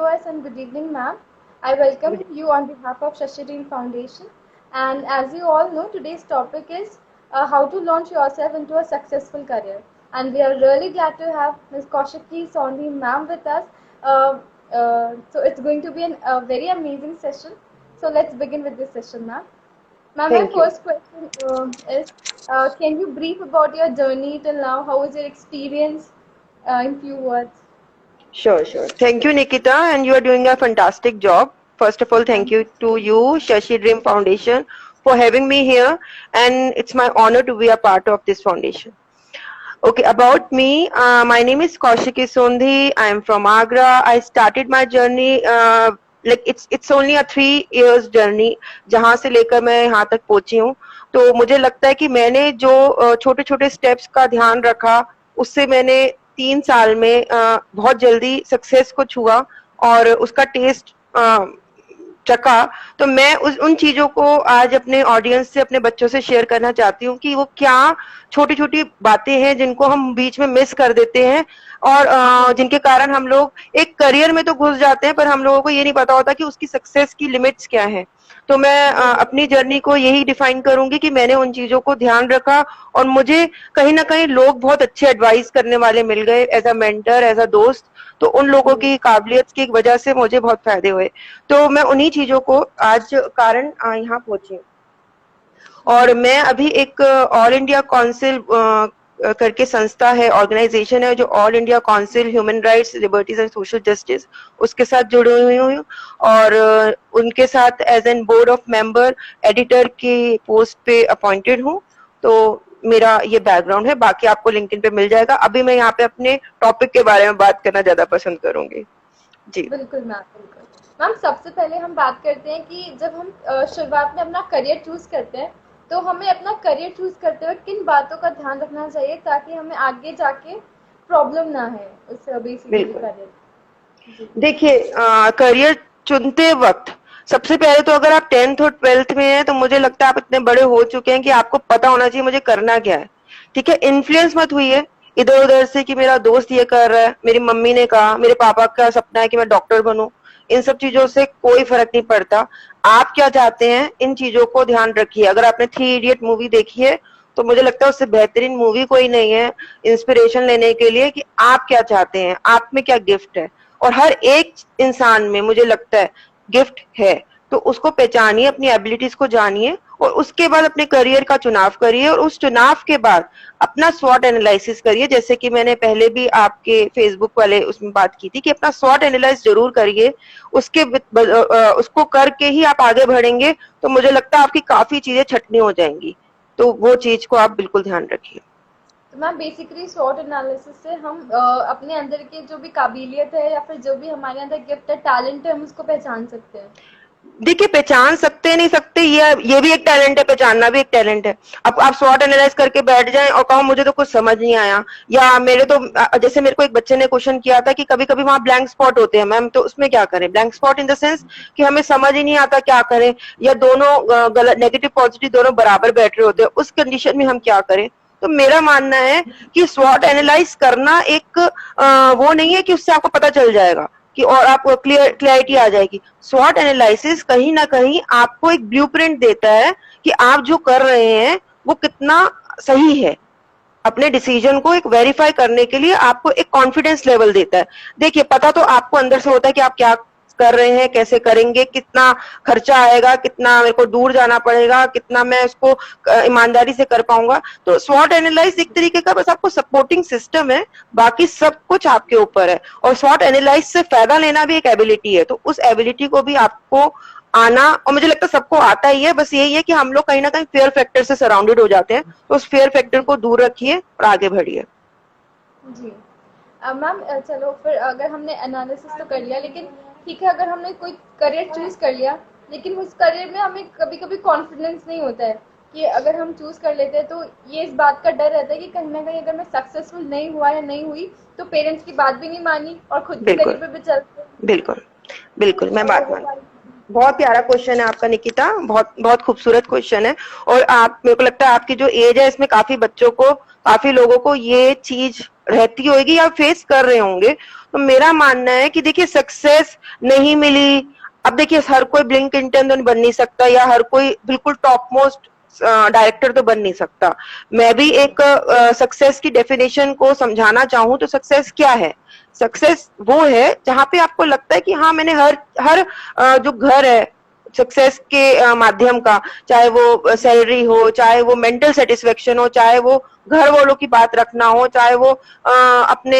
viewers, and good evening, ma'am. I welcome you on behalf of Shashideen Foundation. And as you all know, today's topic is how to launch yourself into a successful career. And we are really glad to have Ms. Kaushiki Sondhi ma'am with us. So it's going to be a very amazing session. So let's begin with this session, ma'am. Ma'am, my Thank you. first question is, can you brief about your journey till now? How was your experience in few words? Sure. Thank you, Nikita, and you are doing a fantastic job. First of all, thank Thank you to you, Shashi Dream Foundation, for having me here, and it's my honor to be a part of this foundation. Okay, about me, my name is Kaushiki Sondhi. I am from Agra. I started my journey like it's only a 3 years journey जहाँ से लेकर मैं यहाँ तक पहुँची हूँ. तो मुझे लगता है कि मैंने जो छोटे छोटे स्टेप्स का ध्यान रखा उससे मैंने 3 साल में बहुत जल्दी सक्सेस को छुआ और उसका टेस्ट चखा. तो मैं उन चीजों को आज अपने ऑडियंस से, अपने बच्चों से शेयर करना चाहती हूँ कि वो क्या छोटी छोटी बातें हैं जिनको हम बीच में मिस कर देते हैं और जिनके कारण हम लोग एक करियर में तो घुस जाते हैं पर हम लोगों को ये नहीं पता होता कि उसकी सक्सेस की लिमिट्स क्या है. तो मैं अपनी जर्नी को यही डिफाइन करूंगी कि मैंने उन चीजों को ध्यान रखा और मुझे कहीं ना कहीं लोग बहुत अच्छे एडवाइस करने वाले मिल गए as a mentor, as a दोस्त. तो उन लोगों की काबिलियत की वजह से मुझे बहुत फायदे हुए. तो मैं उन्हीं चीजों को आज कारण यहाँ पहुंची. और मैं अभी एक ऑल इंडिया काउंसिल करके संस्था है, ऑर्गेनाइजेशन है जो all India council human rights, liberties and social justice, उसके साथ जुड़ी हुई हूँ और उनके साथ as an board of member editor की पोस्ट पे अपॉइंटेड हूँ. तो मेरा ये बैकग्राउंड है. बाकी आपको लिंक्डइन पे मिल जाएगा. अभी मैं यहाँ पे अपने टॉपिक के बारे में बात करना ज्यादा पसंद करूंगी. जी बिल्कुल मैम, बिल्कुल मैम. सबसे पहले हम बात करते हैं कि जब हम शुरुआत में अपना करियर चूज करते हैं तो हमें अपना करियर चूज करते हुए किन बातों का ध्यान रखना चाहिए ताकि हमें आगे जाके प्रॉब्लम ना है उस बेसिकली करियर. देखिए, करियर चुनते वक्त सबसे पहले तो अगर आप 10th और 12th में हैं तो मुझे लगता है आप इतने बड़े हो चुके हैं कि आपको पता होना चाहिए मुझे करना क्या है. ठीक है, इन्फ्लुएंस मत हुई है इधर उधर से कि मेरा दोस्त ये कर रहा है, मेरी मम्मी ने कहा, मेरे पापा का सपना है कि मैं डॉक्टर बनूं. इन सब चीजों से कोई फर्क नहीं पड़ता. आप क्या चाहते हैं इन चीजों को ध्यान रखिए. अगर आपने 3 इडियट मूवी देखी है तो मुझे लगता है उससे बेहतरीन मूवी कोई नहीं है इंस्पिरेशन लेने के लिए कि आप क्या चाहते हैं, आप में क्या गिफ्ट है. और हर एक इंसान में मुझे लगता है गिफ्ट है. तो उसको पहचानिए, अपनी एबिलिटीज को जानिए और उसके बाद अपने करियर का चुनाव करिए और उस चुनाव के बाद अपना स्वॉट एनालिसिस करिए. जैसे कि मैंने पहले भी आपके फेसबुक वाले उसमें बात की थी कि अपना स्वॉट एनालाइज जरूर करिए. उसको करके ही आप आगे बढ़ेंगे तो मुझे लगता है आपकी काफी चीजें छटनी हो जाएंगी. तो वो चीज को आप बिल्कुल ध्यान रखिए. तो मैम बेसिकली स्वॉट एनालिसिस से हम अपने अंदर की जो भी काबिलियत है या फिर जो भी हमारे अंदर गिफ्ट है, टैलेंट है, हम उसको पहचान सकते हैं. देखिए, पहचान सकते नहीं सकते ये भी एक टैलेंट है, पहचानना भी एक टैलेंट है. अब आप स्वॉट एनालाइज करके बैठ जाएं और कहो मुझे तो कुछ समझ नहीं आया, या मेरे तो जैसे मेरे को एक बच्चे ने क्वेश्चन किया था कि कभी कभी वहां ब्लैंक स्पॉट होते हैं मैम, तो उसमें क्या करें. Blank spot in the sense कि हमें समझ ही नहीं आता क्या करें, या दोनों गलत, नेगेटिव पॉजिटिव दोनों बराबर बैठ रहे होते हैं, उस कंडीशन में हम क्या करें. तो मेरा मानना है कि स्वॉट एनालाइज करना एक वो नहीं है कि उससे आपको पता चल जाएगा कि और आपको क्लियरिटी आ जाएगी. स्वॉट एनालिसिस कहीं ना कहीं आपको एक ब्लूप्रिंट देता है कि आप जो कर रहे हैं वो कितना सही है. अपने डिसीजन को एक वेरीफाई करने के लिए आपको एक कॉन्फिडेंस लेवल देता है. देखिए, पता तो आपको अंदर से होता है कि आप क्या कर रहे हैं, कैसे करेंगे, कितना खर्चा आएगा, कितना मेरे को दूर जाना पड़ेगा, कितना मैं इसको ईमानदारी से कर पाऊंगा. तो स्वॉट एनालाइज एक तरीके का बस आपको सपोर्टिंग सिस्टम है, बाकी सब कुछ आपके ऊपर है. और स्वॉट एनालाइज से फायदा लेना भी एक एबिलिटी है. तो उस एबिलिटी को भी आपको आना, और मुझे लगता है सबको आता ही है, बस यही है कि हम लोग कहीं ना कहीं फेयर फैक्टर से सराउंडेड हो जाते हैं. तो उस फेयर फैक्टर को दूर रखिए और आगे बढ़िए. जी मैम, चलो फिर अगर हमने एनालिसिस तो कर लिया, लेकिन ठीक है अगर हमने कोई करियर चूज कर लिया लेकिन उस करियर में हमें कभी कभी कॉन्फिडेंस नहीं होता है कि अगर हम चूज कर लेते हैं तो ये इस बात का डर रहता है कि कहीं ना कहीं अगर मैं सक्सेसफुल नहीं हुआ या नहीं हुई तो पेरेंट्स की बात भी नहीं मानी और खुद के करियर पे भी चलते. बिल्कुल बिल्कुल, मैं बात मान. बहुत प्यारा क्वेश्चन है आपका निकिता, बहुत बहुत खूबसूरत क्वेश्चन है. और आप, मेरे को लगता है आपकी जो एज है इसमें काफी बच्चों को, काफी लोगों को ये चीज रहती होगी या फेस कर रहे होंगे। तो मेरा मानना है कि देखिए सक्सेस नहीं मिली, अब देखिए हर कोई ब्लिंकिंटन तो बन नहीं सकता या हर कोई बिल्कुल टॉप मोस्ट डायरेक्टर तो बन नहीं सकता। मैं भी एक सक्सेस की डेफिनेशन को समझाना चाहूँ तो सक्सेस क्या है? सक्सेस वो है जहाँ पे आपको लगता है कि हाँ मैंने हर हर जो घर है सक्सेस के माध्यम का, चाहे वो सैलरी हो, चाहे वो मेंटल सेटिस्फेक्शन हो, चाहे वो घर वालों की बात रखना हो, चाहे वो अपने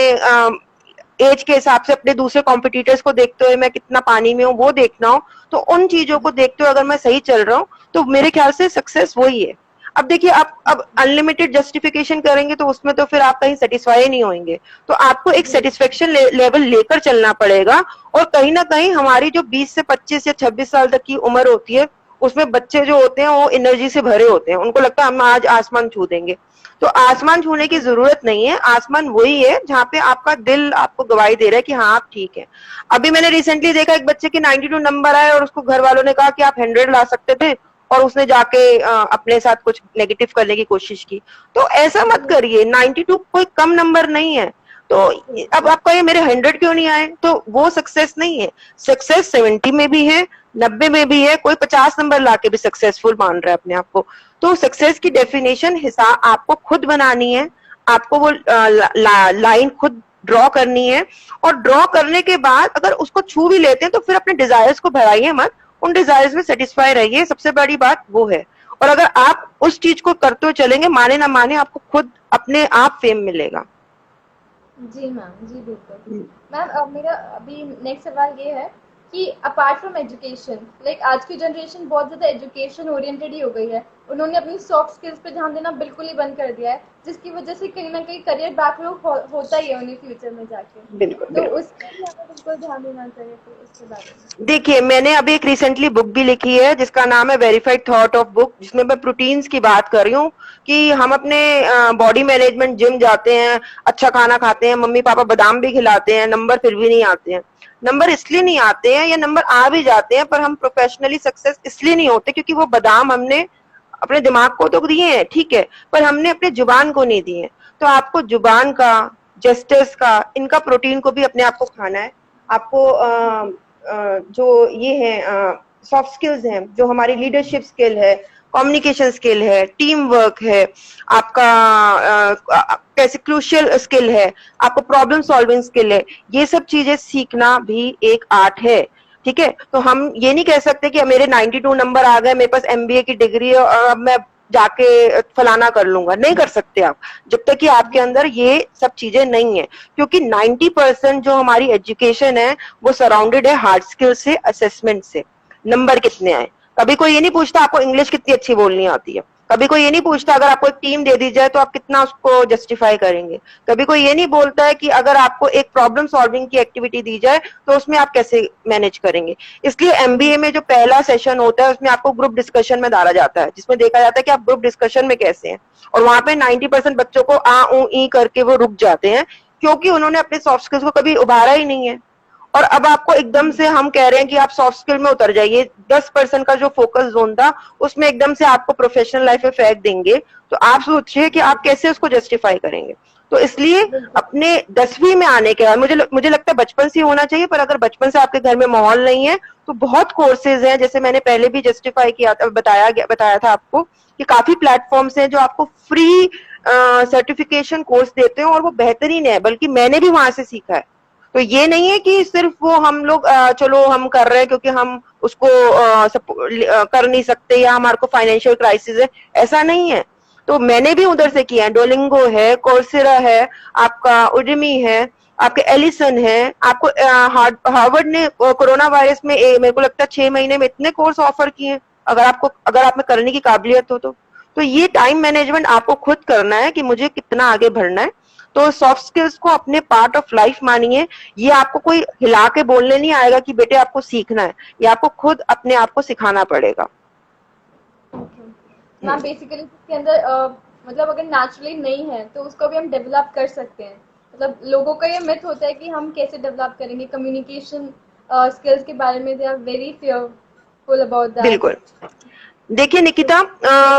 एज के हिसाब से अपने दूसरे कॉम्पिटिटर्स को देखते हुए मैं कितना पानी में हूँ वो देखना हो, तो उन चीजों को देखते हुए अगर मैं सही चल रहा हूँ तो मेरे ख्याल से सक्सेस वही है। अब देखिए आप अब अनलिमिटेड जस्टिफिकेशन करेंगे तो उसमें तो फिर आप कहीं सेटिस्फाई नहीं होंगे, तो आपको एक सेटिस्फेक्शन लेवल लेकर चलना पड़ेगा। और कहीं ना कहीं हमारी जो 20 से 25 या 26 साल तक की उम्र होती है उसमें बच्चे जो होते हैं वो एनर्जी से भरे होते हैं, उनको लगता है हम आज आसमान छू देंगे। तो आसमान छूने की जरूरत नहीं है, आसमान वही है जहाँ पे आपका दिल आपको गवाही दे रहा है कि हाँ आप ठीक है। अभी मैंने रिसेंटली देखा एक बच्चे के 92 नंबर आए और उसको घर वालों ने कहा कि आप 100 ला सकते थे और उसने जाके अपने साथ कुछ नेगेटिव करने की कोशिश की। तो ऐसा मत करिए, 92 कोई कम नंबर नहीं है। तो अब आप कहिए मेरे 100 क्यों नहीं आए, तो वो सक्सेस नहीं है। सक्सेस 70 में भी है, 90 में भी है, कोई 50 नंबर लाके भी सक्सेसफुल मान रहा है अपने आप को। तो सक्सेस की डेफिनेशन हिसाब आपको खुद बनानी है, आपको वो लाइन खुद ड्रॉ करनी है। और ड्रॉ करने के बाद अगर उसको छू भी लेते हैं तो फिर अपने डिजायर्स को भराइए मत, उन डिजायर्स में सेटिस्फाई रहिए, सबसे बड़ी बात वो है। और अगर आप उस चीज को करते हुए चलेंगे, माने ना माने, आपको खुद अपने आप फेम मिलेगा। जी मैम, जी बिल्कुल। मैम अब मेरा अभी नेक्स्ट सवाल ये है कि अपार्ट फ्रॉम एजुकेशन, लाइक आज की जनरेशन बहुत ज़्यादा एजुकेशन ओरिएंटेड ही हो गई है। उन्होंने अपनी सॉफ्ट स्किल्स पे ध्यान देना बिल्कुल ही बंद कर दिया है, जिसकी वजह से कहीं न कहीं करियर बैकलॉग होता ही है उन्हें फ्यूचर में जाके। बिल्कुल तो बिल्कुल। उस पे भी हमें बिल्कुल ध्यान देना चाहिए, तो उसके बारे में। देखिए मैंने अभी एक रिसेंटली बुक भी लिखी है जिसका नाम है वेरीफाइड थॉट ऑफ बुक, जिसमें मैं प्रोटीन्स की बात कर रही हूँ कि हम अपने बॉडी मैनेजमेंट जिम जाते हैं, अच्छा खाना खाते हैं, मम्मी पापा बादाम भी खिलाते हैं, नंबर फिर भी नहीं आते हैं। नंबर इसलिए नहीं आते हैं या नंबर आ भी जाते हैं पर हम प्रोफेशनली सक्सेस इसलिए नहीं होते क्योंकि वो बादाम हमने अपने दिमाग को तो दिए हैं, ठीक है, पर हमने अपने जुबान को नहीं दिए। तो आपको जुबान का, जेस्टर्स का, इनका प्रोटीन को भी अपने आप को खाना है। आपको जो ये है सॉफ्ट स्किल्स हैं, जो हमारी लीडरशिप स्किल है, कम्युनिकेशन स्किल है, टीम वर्क है, आपका कैसे क्रूशियल स्किल है, आपको प्रॉब्लम सॉल्विंग स्किल है, ये सब चीजें सीखना भी एक आर्ट है। ठीक है, तो हम ये नहीं कह सकते कि मेरे 92 नंबर आ गए, मेरे पास एमबीए की डिग्री है और अब मैं जाके फलाना कर लूंगा, नहीं कर सकते आप जब तक कि आपके अंदर ये सब चीजें नहीं है। क्योंकि 90% जो हमारी एजुकेशन है वो सराउंडेड है हार्ड स्किल से, असेसमेंट से। नंबर कितने आए, कभी कोई ये नहीं पूछता आपको इंग्लिश कितनी अच्छी बोलनी आती है, कभी कोई ये नहीं पूछता अगर आपको एक टीम दे दी जाए तो आप कितना उसको जस्टिफाई करेंगे, कभी कोई ये नहीं बोलता है कि अगर आपको एक प्रॉब्लम सॉल्विंग की एक्टिविटी दी जाए तो उसमें आप कैसे मैनेज करेंगे। इसलिए एमबीए में जो पहला सेशन होता है उसमें आपको ग्रुप डिस्कशन में डाला जाता है, जिसमें देखा जाता है कि आप ग्रुप डिस्कशन में कैसे हैं। और वहां पे 90% बच्चों को आ ऊ ई करके वो रुक जाते हैं क्योंकि उन्होंने अपने सॉफ्ट स्किल्स को कभी उभारा ही नहीं है। और अब आपको एकदम से हम कह रहे हैं कि आप सॉफ्ट स्किल में उतर जाइए, 10% का जो फोकस जोन था उसमें एकदम से आपको प्रोफेशनल लाइफ में फेंक देंगे, तो आप सोचिए कि आप कैसे उसको जस्टिफाई करेंगे। तो इसलिए अपने 10वीं में आने के बाद मुझे लगता है बचपन से होना चाहिए, पर अगर बचपन से आपके घर में माहौल नहीं है तो बहुत कोर्सेज हैं, जैसे मैंने पहले भी जस्टिफाई किया था, बताया था आपको कि काफी प्लेटफॉर्म्स हैं जो आपको फ्री सर्टिफिकेशन कोर्स देते हैं और वो बेहतरीन है, बल्कि मैंने भी वहां से सीखा है। तो ये नहीं है कि सिर्फ वो हम लोग चलो हम कर रहे हैं क्योंकि हम उसको कर नहीं सकते या हमारे को फाइनेंशियल क्राइसिस है, ऐसा नहीं है। तो मैंने भी उधर से किया है, डोलिंगो है, कोर्सेरा है, आपका उडमी है, आपके एलिसन है, आपको हार्वर्ड ने कोरोना वायरस में मेरे को लगता है 6 महीने में इतने कोर्स ऑफर किए हैं, अगर आप में करने की काबिलियत हो तो ये टाइम मैनेजमेंट आपको खुद करना है कि मुझे कितना आगे बढ़ना है। तो सॉफ्ट स्किल्स को अपने पार्ट ऑफ लाइफ मानिए, ये आपको कोई हिला के बोलने नहीं आएगा कि बेटे आपको सीखना है, ये आपको खुद अपने आप को सिखाना पड़ेगा। मैम बेसिकली इसके अंदर मतलब अगर नेचुरली नहीं है तो उसको भी हम डेवलप कर सकते हैं। मतलब लोगों का ये मिथ होता है कि हम कैसे डेवलप करेंगे कम्युनिकेशन स्किल्स के बारे में, they are very fearful about that. बिल्कुल। देखिए निकिता,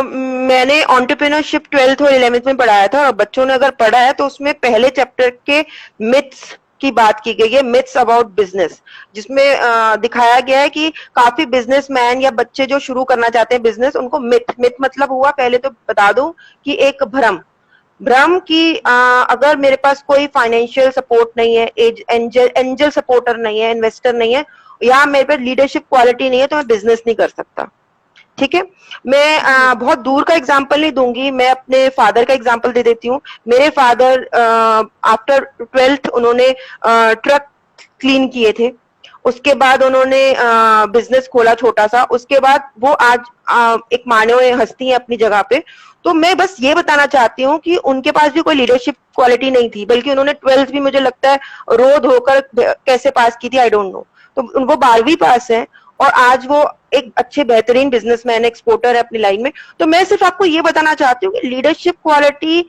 मैंने एंटरप्रेन्योरशिप 12th और 11th में पढ़ाया था, और बच्चों ने अगर पढ़ा है तो उसमें पहले चैप्टर के मिथ्स की बात की गई है, मिथ्स अबाउट बिजनेस, जिसमें दिखाया गया है कि काफी बिजनेसमैन या बच्चे जो शुरू करना चाहते हैं बिजनेस, उनको मिथ मिथ मतलब हुआ, पहले तो बता दूं कि एक भ्रम, भ्रम की अगर मेरे पास कोई फाइनेंशियल सपोर्ट नहीं है, एंजल एंजल सपोर्टर नहीं है, इन्वेस्टर नहीं है, या मेरे पे लीडरशिप क्वालिटी नहीं है, तो मैं बिजनेस नहीं कर सकता। ठीक है। मैं जी बहुत दूर का एग्जांपल नहीं दूंगी, मैं अपने फादर का एग्जांपल दे देती हूँ। मेरे फादर आफ्टर 12th उन्होंने ट्रक क्लीन किए थे, उसके बाद उन्होंने बिजनेस खोला छोटा सा, उसके बाद वो आज एक माने हुए हस्ती है अपनी जगह पे। तो मैं बस ये बताना चाहती हूँ कि उनके पास भी कोई लीडरशिप क्वालिटी नहीं थी, बल्कि उन्होंने 12th भी मुझे लगता है रो धोकर कैसे पास की थी, आई डोंट नो। तो वो 12वीं पास है, और आज वो एक अच्छे बेहतरीन बिजनेसमैन, एक्सपोर्टर है अपनी लाइन में। तो मैं सिर्फ आपको ये बताना चाहती हूँ कि लीडरशिप क्वालिटी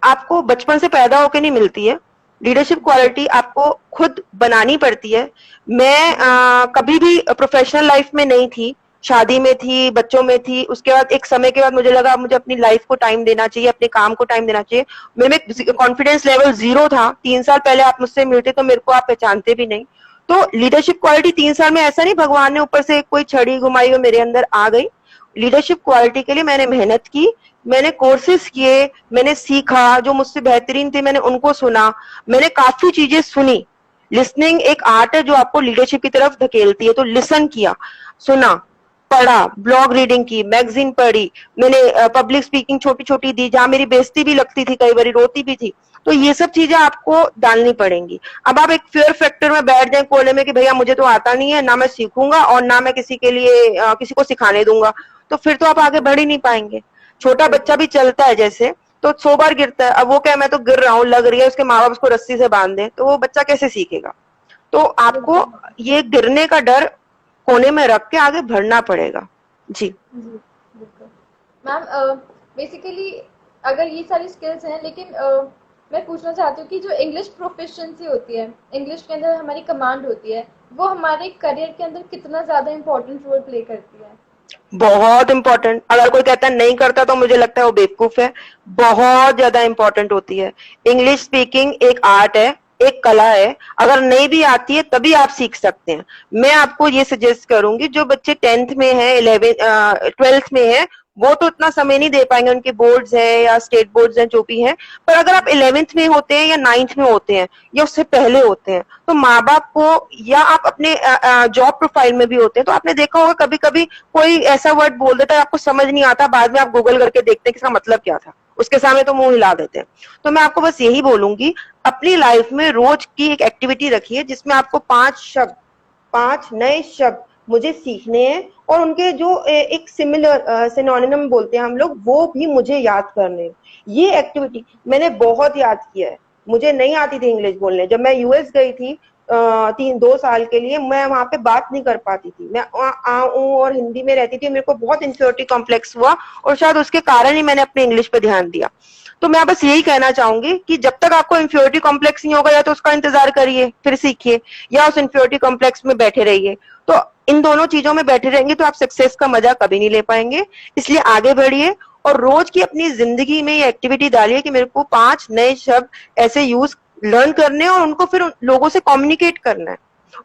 आपको बचपन से पैदा होकर नहीं मिलती है, लीडरशिप जी क्वालिटी आपको खुद बनानी पड़ती है। मैं जी कभी भी प्रोफेशनल लाइफ में नहीं थी, शादी में थी, बच्चों में थी, उसके बाद एक समय के बाद मुझे लगा मुझे अपनी लाइफ को टाइम देना चाहिए, अपने काम को टाइम देना चाहिए। मेरे में कॉन्फिडेंस लेवल 0 था, 3 साल पहले आप मुझसे मिलते तो मेरे को आप पहचानते भी नहीं। तो लीडरशिप क्वालिटी 3 साल में ऐसा नहीं भगवान ने ऊपर से कोई छड़ी घुमाई और मेरे अंदर आ गई। लीडरशिप क्वालिटी के लिए मैंने मेहनत की, मैंने कोर्सेज किए, मैंने सीखा, जो मुझसे बेहतरीन थे मैंने उनको सुना, मैंने काफी चीजें सुनी। लिसनिंग एक आर्ट है जो आपको लीडरशिप की तरफ धकेलती है। तो लिसन किया, सुना, पढ़ा, ब्लॉग रीडिंग की, मैगजीन पढ़ी, मैंने पब्लिक स्पीकिंग छोटी छोटी दी, जहां मेरी बेइज्जती भी लगती थी, कई बार रोती भी थी। तो ये सब चीजें आपको डालनी पड़ेंगी। अब आप एक फेयर फैक्टर में बैठ जाए कोने में कि भैया मुझे तो आता नहीं है, ना मैं सीखूंगा और ना मैं किसी के लिए किसी को सिखाने दूंगा, तो फिर तो आप आगे बढ़ ही नहीं पाएंगे। छोटा बच्चा भी चलता है जैसे, तो 100 बार गिरता है, अब वो क्या मैं तो गिर रहा हूँ लग रही है, उसके माँ बाप उसको रस्सी से बांध दें, तो वो बच्चा कैसे सीखेगा। तो आपको बिल्कुल ये गिरने का डर कोने में रख के आगे बढ़ना पड़ेगा। जी। जी बिल्कुल मैम। बेसिकली अगर ये सारी स्किल्स हैं, लेकिन मैं पूछना चाहती हूँ कि जो इंग्लिश प्रोफिशिएंसी होती है, इंग्लिश के अंदर हमारी कमांड होती है, वो हमारे करियर के अंदर कितना ज़्यादा इम्पोर्टेंट रोल प्ले करती है? बहुत इंपॉर्टेंट, अगर कोई कहता है नहीं करता तो मुझे लगता है वो बेवकूफ है। बहुत ज्यादा इंपॉर्टेंट होती है। इंग्लिश स्पीकिंग एक आर्ट है, एक कला है, अगर नहीं भी आती है तभी आप सीख सकते हैं। मैं आपको ये सजेस्ट करूंगी, जो बच्चे 10th में है, 12th में है, वो तो इतना समय नहीं दे पाएंगे, उनके बोर्ड्स है या स्टेट बोर्ड्स हैं जो भी है। पर अगर आप 11th में होते हैं या 9th में होते हैं या उससे पहले होते हैं, तो माँ बाप को, या आप अपने जॉब प्रोफाइल में भी होते हैं, तो आपने देखा होगा कभी कभी कोई ऐसा वर्ड बोल देता है आपको समझ नहीं आता, बाद में आप गूगल करके देखते हैं कि इसका मतलब क्या था, उसके सामने तो मुंह हिला देते हैं। तो मैं आपको बस यही बोलूंगी, अपनी लाइफ में रोज की एक एक्टिविटी रखिए जिसमें आपको 5 शब्द, 5 नए शब्द मुझे सीखने हैं, और उनके जो एक सिमिलर सिनोनिम बोलते हैं हम लोग, वो भी मुझे याद करने हैं। ये एक्टिविटी मैंने बहुत याद किया है। मुझे नहीं आती थी इंग्लिश बोलने, जब मैं यूएस गई थी 2 साल के लिए, मैं वहां पे बात नहीं कर पाती थी, मैं आऊं और हिंदी में रहती थी, मेरे को बहुत इंफ्योरिटी कॉम्प्लेक्स हुआ, और शायद उसके कारण ही मैंने अपने इंग्लिश पे ध्यान दिया। तो मैं बस यही कहना चाहूंगी कि जब तक आपको इंफ्योरिटी कॉम्प्लेक्स नहीं होगा, या तो उसका इंतजार करिए फिर सीखिए, या उस इंफ्योरिटी कॉम्प्लेक्स में बैठे रहिए। तो इन दोनों चीजों में बैठे रहेंगे तो आप सक्सेस का मजा कभी नहीं ले पाएंगे। इसलिए आगे बढ़िए, और रोज की अपनी जिंदगी में ये एक्टिविटी डालिए कि मेरे को 5 नए शब्द ऐसे यूज लर्न करने हैं, और उनको फिर लोगों से कम्युनिकेट करना है,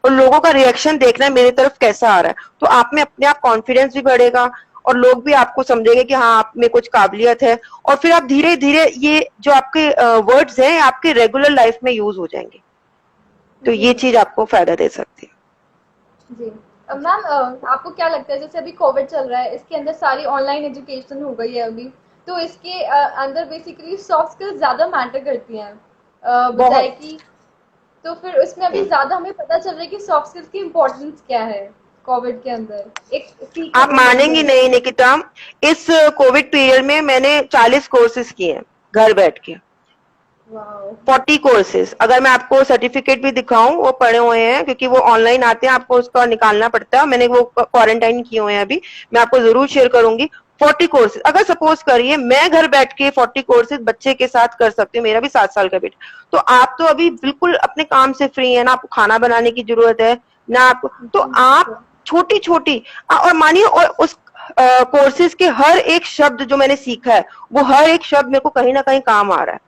और लोगों का रिएक्शन देखना है मेरी तरफ कैसा आ रहा है। तो आप में अपने आप कॉन्फिडेंस भी बढ़ेगा, और लोग भी आपको समझेंगे कि हाँ आप में कुछ काबिलियत है, और फिर आप धीरे धीरे ये जो आपके वर्ड्स हैं आपके रेगुलर लाइफ में यूज हो जाएंगे। तो जी ये चीज आपको फायदा दे सकती है। जी मैम, आपको क्या लगता है, जैसे अभी कोविड चल रहा है, इसके अंदर सारी ऑनलाइन एजुकेशन हो गई है अभी, तो इसके अंदर बेसिकली सॉफ्ट स्किल्स ज़्यादा मैटर करती हैं बजाय बहुत। कि, तो फिर उसमें अभी ज़्यादा हमें पता चल रहा है कि सॉफ्ट स्किल्स की इम्पोर्टेंस क्या है कोविड के अंदर, एक सीखने आप को मिल रही मानेंगी है। नहीं निकिता, इस कोविड पीरियड में मैंने 40 कोर्सेज किए हैं घर बैठ के। वाह 40 कोर्सेज, अगर मैं आपको सर्टिफिकेट भी दिखाऊं वो पड़े हुए हैं, क्योंकि वो ऑनलाइन आते हैं, आपको उसका निकालना पड़ता है, मैंने वो क्वारंटाइन किए हुए हैं अभी, मैं आपको जरूर शेयर करूंगी। 40 कोर्सेज, अगर सपोज करिए मैं घर बैठ के 40 कोर्सेज बच्चे के साथ कर सकती हूँ, मेरा भी 7 साल का बेटा, तो आप तो अभी बिल्कुल अपने काम से फ्री है ना, आपको खाना बनाने की जरूरत है ना, आपको तो आप छोटी छोटी, और मानिए, और उस कोर्सेज के हर एक शब्द जो मैंने सीखा है, वो हर एक शब्द मेरे को कहीं ना कहीं काम आ रहा है,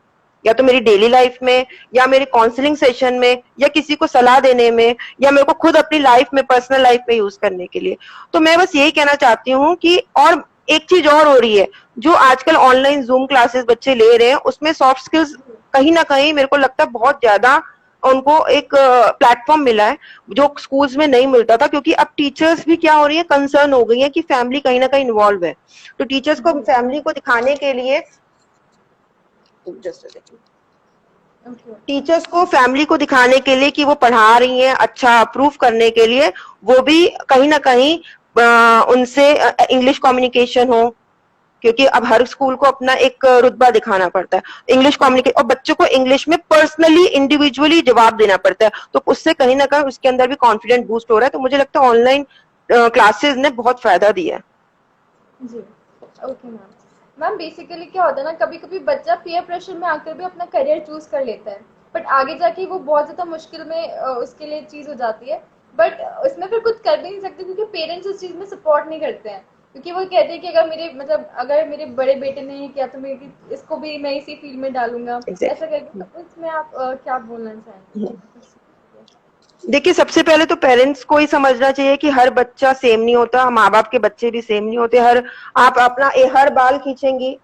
या तो मेरी डेली लाइफ में, या मेरे काउंसलिंग सेशन में, या किसी को सलाह देने में, या मेरे को खुद अपनी लाइफ में, पर्सनल लाइफ में यूज करने के लिए। तो मैं बस यही कहना चाहती हूँ कि, और एक चीज और हो रही है, जो आजकल ऑनलाइन जूम क्लासेस बच्चे ले रहे हैं, उसमें सॉफ्ट स्किल्स कहीं ना कहीं मेरे को लगता है बहुत ज्यादा उनको एक प्लेटफॉर्म मिला है, जो स्कूल्स में नहीं मिलता था, क्योंकि अब टीचर्स भी क्या हो रही है, कंसर्न हो गई है कि फैमिली कहीं ना कहीं इन्वॉल्व है। तो टीचर्स को फैमिली को दिखाने के लिए, just a second, Okay. Teachers को फैमिली को दिखाने के लिए कि वो पढ़ा रही हैं, अच्छा प्रूफ करने के लिए, वो भी कहीं ना कहीं उनसे इंग्लिश कम्युनिकेशन हो, क्योंकि अब हर स्कूल को अपना एक रुतबा दिखाना पड़ता है, इंग्लिश कम्युनिकेट, और बच्चों को इंग्लिश में पर्सनली इंडिविजुअली जवाब देना पड़ता है, तो उससे कहीं ना कहीं उसके अंदर भी कॉन्फिडेंस बूस्ट हो रहा है। तो मुझे लगता है ऑनलाइन क्लासेस ने बहुत फायदा दिया है। जी, ओके मैम। मैम बेसिकली क्या होता है ना, कभी कभी बच्चा पीयर प्रेशर में आकर भी अपना करियर चूज कर लेता है, बट आगे जाके वो बहुत ज्यादा मुश्किल में उसके लिए चीज हो जाती है, बट उसमें फिर कुछ कर भी नहीं सकते क्योंकि पेरेंट्स उस चीज में सपोर्ट नहीं करते हैं, क्योंकि वो कहते हैं कि अगर मेरे मतलब अगर मेरे बड़े बेटे ने किया तो मैं इसको भी मैं इसी फील्ड में डालूंगा, ऐसा करके। तो इसमें आप क्या बोलना चाहेंगे? देखिए, सबसे पहले तो पेरेंट्स को ही समझना चाहिए कि हर बच्चा सेम नहीं होता, माँ बाप के बच्चे भी सेम नहीं होते। आप अपना हर बाल खींचेंगी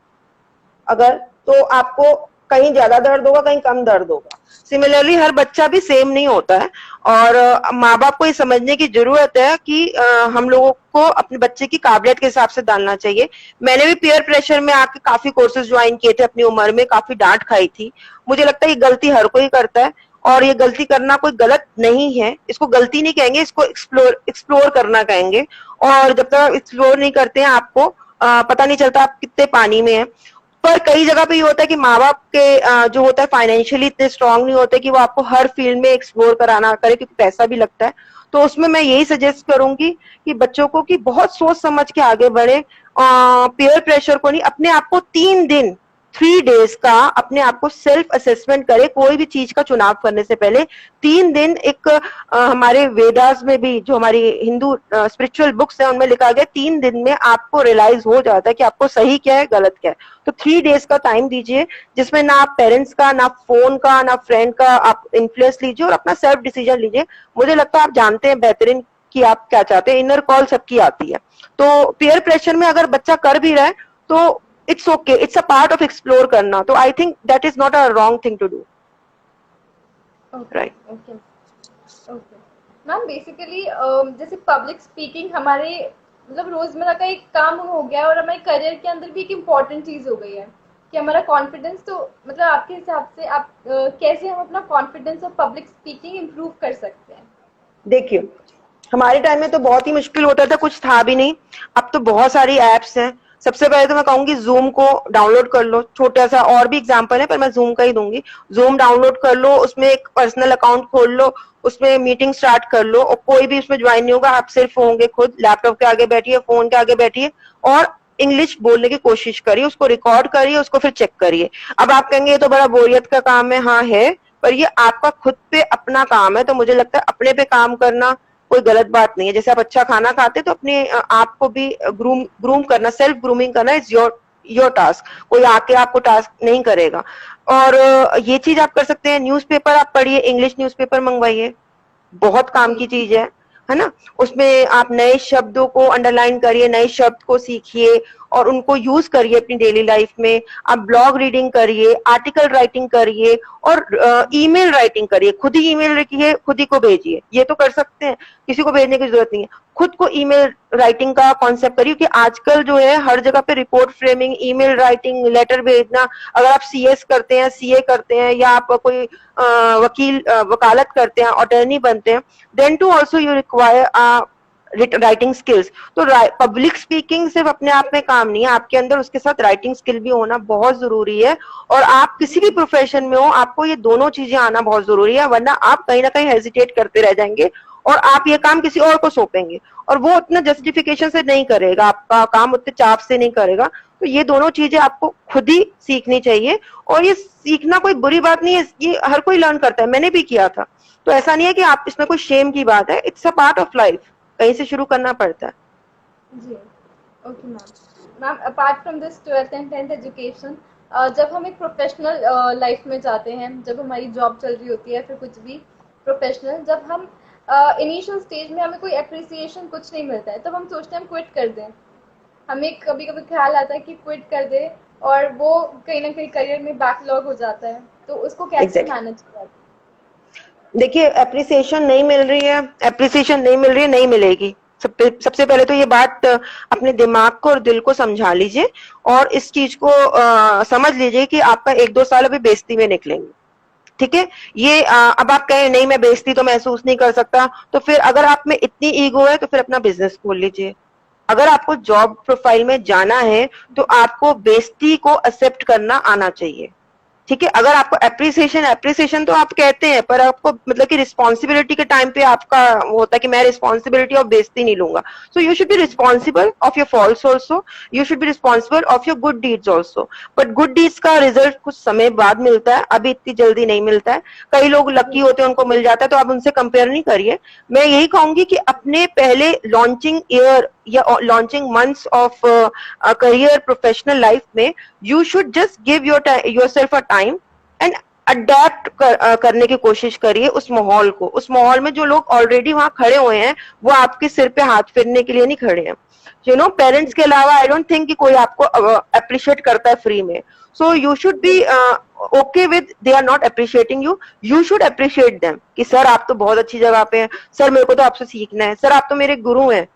अगर, तो आपको कहीं ज्यादा दर्द होगा, कहीं कम दर्द होगा। सिमिलरली हर बच्चा भी सेम नहीं होता है, और माँ बाप को ये समझने की जरूरत है कि हम लोगों को अपने बच्चे की काबिलियत के हिसाब से डालना चाहिए। मैंने भी पीयर प्रेशर में आके काफी कोर्सेज ज्वाइन किए थे अपनी उम्र में, काफी डांट खाई थी। मुझे लगता है ये गलती हर कोई करता है, और ये गलती करना कोई गलत नहीं है, इसको गलती नहीं कहेंगे, इसको एक्सप्लोर करना कहेंगे। और जब तक एक्सप्लोर नहीं करते हैं, आपको पता नहीं चलता आप कितने पानी में हैं। पर कई जगह पे ये होता है कि माँ बाप के जो होता है फाइनेंशियली इतने स्ट्रांग नहीं होते कि वो आपको हर फील्ड में एक्सप्लोर कराना करे, क्योंकि पैसा भी लगता है। तो उसमें मैं यही सजेस्ट करूंगी कि बच्चों को कि बहुत सोच समझ के आगे बढ़े, पीयर प्रेशर को नहीं, अपने आप को 3 दिन 3 डेज का अपने आप को सेल्फ असेसमेंट करे, कोई भी चीज का चुनाव करने से पहले 3 दिन। एक हमारे वेदास में भी, जो हमारी हिंदू स्पिरिचुअल बुक्स है, उनमें लिखा गया 3 दिन में आपको रियलाइज हो जाता है कि आपको सही क्या है, गलत क्या है। तो 3 डेज का टाइम दीजिए, जिसमें ना आप पेरेंट्स का, ना फोन का, ना फ्रेंड का आप इन्फ्लुएंस लीजिए, और अपना सेल्फ डिसीजन लीजिए। मुझे लगता है आप जानते हैं बेहतरीन कि आप क्या चाहते हैं, इनर कॉल सबकी आती है। तो पीयर प्रेशर में अगर बच्चा कर भी रहा है तो it's okay, it's a part of explore करना। तो I think that is not a wrong thing to do, right. Okay okay ma'am, basically जैसे पब्लिक स्पीकिंग हमारे मतलब रोजमर्रा का एक काम हो गया है और हमारे करियर के अंदर भी एक इम्पॉर्टेंट चीज हो गई है कि हमारा कॉन्फिडेंस। तो मतलब आपके हिसाब से आप कैसे हम अपना कॉन्फिडेंस और पब्लिक स्पीकिंग इम्प्रूव कर सकते हैं? देखिए, हमारे टाइम में तो बहुत ही मुश्किल होता था, कुछ था भी नहीं। अब तो बहुत सारी एप्स हैं। सबसे पहले तो मैं कहूंगी जूम को डाउनलोड कर लो, छोटा सा, और भी एग्जांपल है पर मैं जूम का ही दूंगी। जूम डाउनलोड कर लो, उसमें एक पर्सनल अकाउंट खोल लो, उसमें मीटिंग स्टार्ट कर लो, और कोई भी उसमें ज्वाइन नहीं होगा, आप सिर्फ होंगे खुद। लैपटॉप के आगे बैठिए, फोन के आगे बैठिए, और इंग्लिश बोलने की कोशिश करिए, उसको रिकॉर्ड करिए, उसको फिर चेक करिए। अब आप कहेंगे ये तो बड़ा बोरियत का काम है, हाँ है, पर ये आपका खुद पे अपना काम है। तो मुझे लगता है अपने पे काम करना कोई गलत बात नहीं है। जैसे आप अच्छा खाना खाते तो अपने आप को भी ग्रूम करना, सेल्फ ग्रूमिंग करना इज योर टास्क, कोई आके आपको टास्क नहीं करेगा। और ये चीज आप कर सकते हैं। न्यूज़पेपर आप पढ़िए, इंग्लिश न्यूज़पेपर मंगवाइए, बहुत काम की चीज है ना। उसमें आप नए शब्दों को अंडरलाइन करिए, नए शब्द को सीखिए और उनको यूज करिए अपनी डेली लाइफ में। आप ब्लॉग रीडिंग करिए, आर्टिकल राइटिंग करिए, और ईमेल राइटिंग करिए। खुद ही ईमेल लिखिए, खुद ही को भेजिए, ये तो कर सकते हैं, किसी को भेजने की जरूरत नहीं है। खुद को ईमेल राइटिंग का कॉन्सेप्ट करिए, क्योंकि आजकल जो है हर जगह पे report framing, email writing, letter भेजना। अगर आप सीएस करते हैं, सीए करते हैं, या आप कोई वकील वकालत करते हैं, अटर्नी बनते हैं, then too also you require writing skills. तो पब्लिक स्पीकिंग सिर्फ अपने आप में काम नहीं है, आपके अंदर उसके साथ राइटिंग स्किल भी होना बहुत जरूरी है। और आप किसी भी प्रोफेशन में हो, आपको ये दोनों चीजें आना बहुत जरूरी है, वरना आप कहीं ना कहीं हेजिटेट करते रह जाएंगे और आप ये काम किसी और को सौंपेंगे, और वो उतना जस्टिफिकेशन से नहीं करेगा, आपका काम उतने चाव से नहीं करेगा। तो ये दोनों चीजें आपको खुद ही सीखनी चाहिए, और ये सीखना कोई बुरी बात नहीं है, ये हर कोई लर्न करता है, मैंने भी किया था। तो ऐसा नहीं है कि आप इसमें कोई शेम की बात है, it's a part of life, कहीं से शुरू करना पड़ता है। जी, okay ma'am. Ma'am apart from this 12th and 10th education, जब हम एक प्रोफेशनल लाइफ में जाते हैं, जब हमारी जॉब चल रही होती है, फिर कुछ भी प्रोफेशनल, जब हम इनिशियल स्टेज में हमें कोई अप्रिसिएशन कुछ नहीं मिलता है, तब हम सोचते हैं हम क्विट कर दें। हमें कभी कभी ख्याल आता है कि क्विट कर दे, और वो कहीं ना कहीं करियर में बैकलॉग हो जाता है, तो उसको कैसे एग्जैक्टली। मैनेज किया जाए? देखिए, अप्रिसिएशन नहीं मिल रही है, अप्रिसिएशन नहीं मिल रही है, नहीं मिलेगी। सबसे पहले तो ये बात अपने दिमाग को और दिल को समझा लीजिए, और इस चीज को समझ लीजिए कि आपका 1-2 साल अभी बेइज्जती में निकलेंगे। ठीक है। ये अब आप कहें नहीं मैं बेइज्जती तो महसूस नहीं कर सकता, तो फिर अगर आप में इतनी ईगो है तो फिर अपना बिजनेस खोल लीजिए। अगर आपको जॉब प्रोफाइल में जाना है तो आपको बेइज्जती को एक्सेप्ट करना आना चाहिए। ठीक है। अगर आपको एप्रिसिएशन एप्रिसिएशन तो आप कहते हैं, पर आपको मतलब कि रिस्पॉन्सिबिलिटी के टाइम पे आपका वो होता है कि मैं रिस्पॉन्सिबिलिटी ऑफ बेइज्जती नहीं लूंगा। So you should be responsible of your faults also, you should be responsible of your good deeds also. But good deeds का रिजल्ट कुछ समय बाद मिलता है, अभी इतनी जल्दी नहीं मिलता है। कई लोग लकी जी। होते हैं, उनको मिल जाता है, तो आप उनसे कंपेयर नहीं करिए। मैं यही कहूंगी कि अपने पहले लॉन्चिंग ईयर या launching months of career professional life में you should just give yourself a time and adapt करने की कोशिश करिए उस माहौल को। उस माहौल में जो लोग ऑलरेडी वहां खड़े हुए हैं, वो आपके सिर पे हाथ फेरने के लिए नहीं खड़े हैं। यू नो, पेरेंट्स के अलावा आई डोंट थिंक कि कोई आपको अप्रिशिएट करता है फ्री में। So you should be okay with they are not appreciating you, you should appreciate them कि सर आप तो बहुत अच्छी जगह पे हैं, सर मेरे को तो आपसे सीखना है, सर आप तो मेरे गुरु हैं।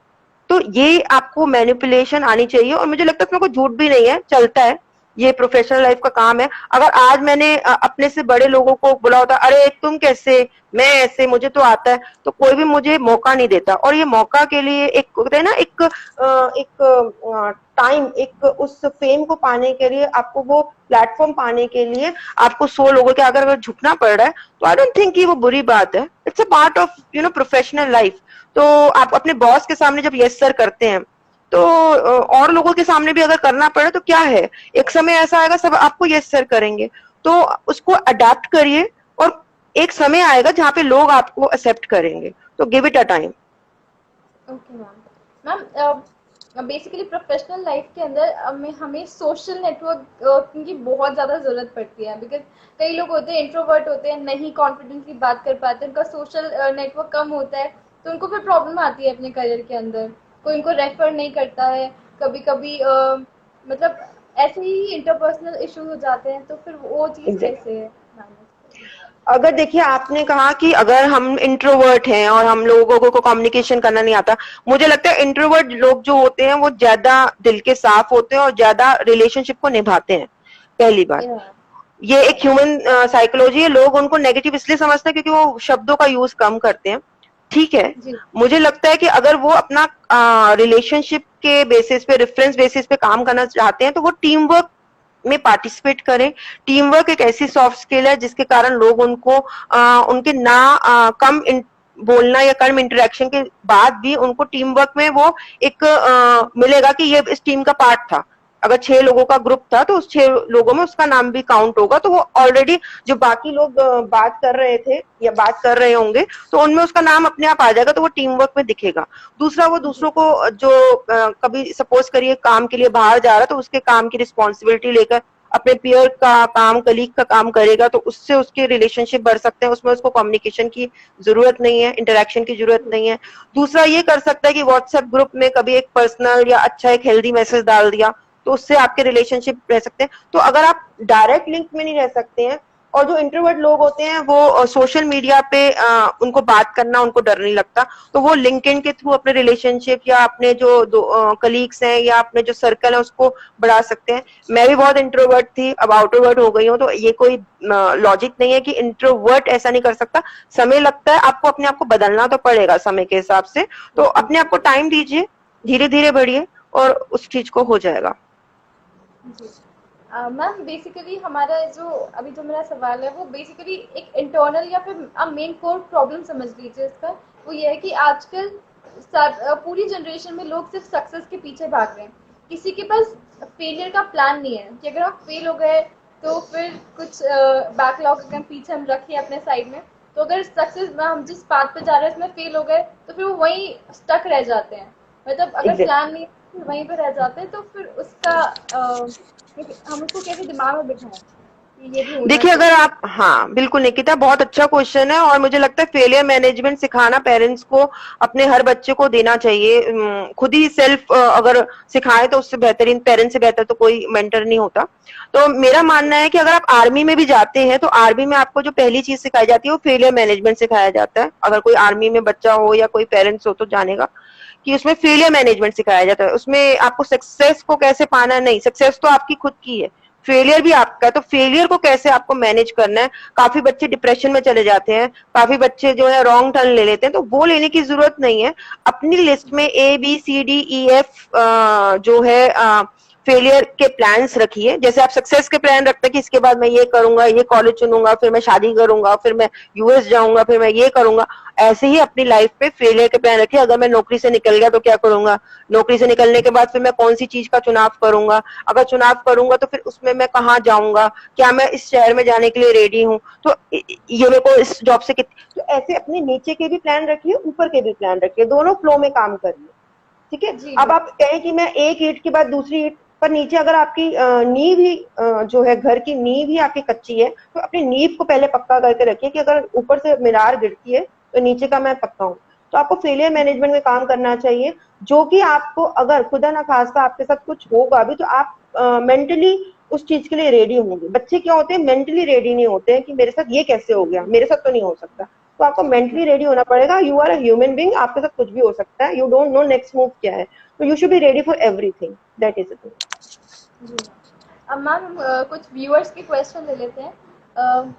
तो ये आपको मैनिपुलेशन आनी चाहिए, और मुझे लगता है इसमें कोई झूठ भी नहीं है, चलता है, ये प्रोफेशनल लाइफ का काम है। अगर आज मैंने अपने से बड़े लोगों को बोला होता अरे तुम कैसे, मैं ऐसे, मुझे तो आता है, तो कोई भी मुझे मौका नहीं देता। और ये मौका के लिए एक होता है ना, एक टाइम, एक उस फेम को पाने के लिए, आपको वो प्लेटफॉर्म पाने के लिए आपको 100 लोगों के अगर झुकना पड़ रहा है, तो आई डोंट थिंक कि वो बुरी बात है। It's a part of professional life. तो आप अपने बॉस के सामने जब यस सर करते हैं, तो और लोगों के सामने भी अगर करना पड़े तो क्या है, एक समय ऐसा आएगा सब आपको यस सर करेंगे। तो उसको अडेप्ट करिए, और एक समय आएगा जहाँ पे लोग आपको एक्सेप्ट करेंगे। तो give it a time. Okay ma'am. Ma'am basically professional life के अंदर हमें हमें सोशल नेटवर्क की बहुत ज़्यादा ज़रूरत पड़ती है, बिकॉज कई लोग होते हैं इंट्रोवर्ट होते हैं, नहीं कॉन्फिडेंटली बात कर पाते, उनका सोशल नेटवर्क कम होता है, तो उनको फिर प्रॉब्लम आती है अपने करियर के अंदर। कोई उनको रेफर नहीं करता है, कभी कभी मतलब ऐसे ही इंटरपर्सनल इशू हो जाते हैं, तो फिर वो चीज़ एग्जैक्टली। कैसे मैनेज करें? अगर देखिए, आपने कहा कि अगर हम इंट्रोवर्ट हैं और हम लोगों को कम्युनिकेशन करना नहीं आता, मुझे लगता है इंट्रोवर्ट लोग जो होते हैं वो ज्यादा दिल के साफ होते हैं और ज्यादा रिलेशनशिप को निभाते हैं। पहली बात, Yeah, ये एक ह्यूमन साइकोलॉजी है। लोग उनको नेगेटिव इसलिए समझते हैं क्योंकि वो शब्दों का यूज कम करते हैं। ठीक है। जी। मुझे लगता है कि अगर वो अपना रिलेशनशिप के बेसिस पे, रेफरेंस बेसिस पे काम करना चाहते हैं, तो वो टीम वर्क में पार्टिसिपेट करें। टीम वर्क एक ऐसी सॉफ्ट स्किल है जिसके कारण लोग उनको उनके ना कम बोलना या कम इंटरेक्शन के बाद भी उनको टीम वर्क में वो एक मिलेगा कि ये इस टीम का पार्ट था। अगर 6 लोगों का ग्रुप था तो उस 6 लोगों में उसका नाम भी काउंट होगा, तो वो ऑलरेडी जो बाकी लोग बात कर रहे थे या बात कर रहे होंगे, तो उनमें उसका नाम अपने आप आ जाएगा, तो वो टीम वर्क में दिखेगा। दूसरा, वो दूसरों को जो कभी सपोज करिए काम के लिए बाहर जा रहा है, तो उसके काम की रिस्पॉन्सिबिलिटी लेकर अपने पीयर का काम, कलीग का काम करेगा, तो उससे उसके रिलेशनशिप बढ़ सकते हैं। उसमें उसको कम्युनिकेशन की जरूरत नहीं है, इंटरेक्शन की जरूरत नहीं है। दूसरा, ये कर सकता है कि व्हाट्सएप ग्रुप में कभी एक पर्सनल या अच्छा एक हेल्दी मैसेज डाल दिया, तो उससे आपके रिलेशनशिप रह सकते हैं। तो अगर आप डायरेक्ट लिंक में नहीं रह सकते हैं, और जो इंट्रोवर्ट लोग होते हैं वो सोशल मीडिया पे उनको बात करना उनको डर नहीं लगता, तो वो लिंक्डइन के थ्रू अपने रिलेशनशिप या अपने जो कलीग्स हैं या अपने जो सर्कल है उसको बढ़ा सकते हैं। मैं भी बहुत इंट्रोवर्ट थी, अब आउटरोवर्ट हो गई हूँ, तो ये कोई लॉजिक नहीं है कि इंट्रोवर्ट ऐसा नहीं कर सकता। समय लगता है, आपको अपने आप को बदलना तो पड़ेगा समय के हिसाब से। तो अपने आप को टाइम दीजिए, धीरे धीरे बढ़िए, और उस चीज को हो जाएगा। जी। मैम बेसिकली हमारा जो अभी जो मेरा सवाल है वो बेसिकली एक इंटरनल या फिर मेन कोर प्रॉब्लम समझ लीजिए इसका। वो ये है कि आजकल पूरी जनरेशन में लोग सिर्फ सक्सेस के पीछे भाग रहे हैं, किसी के पास फेलियर का प्लान नहीं है कि अगर हम फेल हो गए तो फिर कुछ बैकलॉग अगर पीछे हम रखें अपने साइड में, तो अगर सक्सेस हम जिस पाथ पे जा रहे हैं उसमें फेल हो गए तो फिर वो वहीं स्टक रह जाते हैं। मतलब अगर एग्जैक्ट प्लान नहीं फिर वहीं पे रह जाते हैं, तो फिर उसका हम उसको कैसे दिमाग में बिठाएं कि ये भी होना देखिए, अगर चाहिए। आप, हाँ बिल्कुल निकिता, बहुत अच्छा क्वेश्चन है, और मुझे लगता है फेलियर मैनेजमेंट सिखाना पेरेंट्स को अपने हर बच्चे को देना चाहिए। खुद ही सेल्फ अगर सिखाए तो उससे बेहतरीन, पेरेंट्स से बेहतर तो कोई मेंटर नहीं होता। तो मेरा मानना है कि अगर आप आर्मी में भी जाते हैं तो आर्मी में आपको जो पहली चीज सिखाई जाती है वो फेलियर मैनेजमेंट सिखाया जाता है। अगर कोई आर्मी में बच्चा हो या कोई पेरेंट्स हो तो जानेगा कि उसमें फेलियर मैनेजमेंट सिखाया जाता है। उसमें आपको सक्सेस को कैसे पाना, नहीं, सक्सेस तो आपकी खुद की है, फेलियर भी आपका है, तो फेलियर को कैसे आपको मैनेज करना है। काफी बच्चे डिप्रेशन में चले जाते हैं, काफी बच्चे जो है रॉन्ग टर्न ले लेते हैं, तो वो लेने की जरूरत नहीं है। अपनी लिस्ट में ABCDEF जो है फेलियर के प्लान्स रखिए। जैसे आप सक्सेस के प्लान रखते हैं कि इसके बाद मैं ये करूंगा, ये कॉलेज चुनूंगा, फिर मैं शादी करूंगा, फिर मैं US जाऊंगा, फिर मैं ये करूंगा। ऐसे ही अपनी लाइफ पे फेलियर के प्लान रखिए। अगर मैं नौकरी से निकल गया तो क्या करूंगा, नौकरी से निकलने के बाद फिर मैं कौन सी चीज का चुनाव करूंगा, अगर चुनाव करूंगा तो फिर उसमें मैं कहाँ जाऊंगा, क्या मैं इस शहर में जाने के लिए रेडी हूँ, तो ये मेरे को इस जॉब से तो ऐसे अपने नीचे के भी प्लान रखिए, ऊपर के भी प्लान रखिए, दोनों फ्लो में काम करिए। ठीक है। जी अब बिल्कुल। आप कहें कि मैं एक ईंट के बाद दूसरी ईंट, पर नीचे अगर आपकी नींव ही जो है, घर की नींव ही आपकी कच्ची है, तो अपनी नींव को पहले पक्का करके रखिए कि अगर ऊपर से मीनार गिरती है तो नीचे का मैं पक्का हूँ। तो आपको फेलियर मैनेजमेंट में काम करना चाहिए, जो कि आपको अगर खुदा ना खास्ता आपके साथ कुछ होगा भी तो आप मेंटली उस चीज के लिए रेडी होंगे। बच्चे क्या होते हैं, मेंटली रेडी नहीं होते हैं कि मेरे साथ ये कैसे हो गया, मेरे साथ तो नहीं हो सकता। तो आपको मेंटली रेडी होना पड़ेगा। You are a human being, आपके साथ कुछ भी हो सकता है, you don't know next move क्या है, तो you should be ready for everything, that is it. जी मैम। अब मैम हम कुछ व्यूअर्स के क्वेश्चन ले लेते हैं।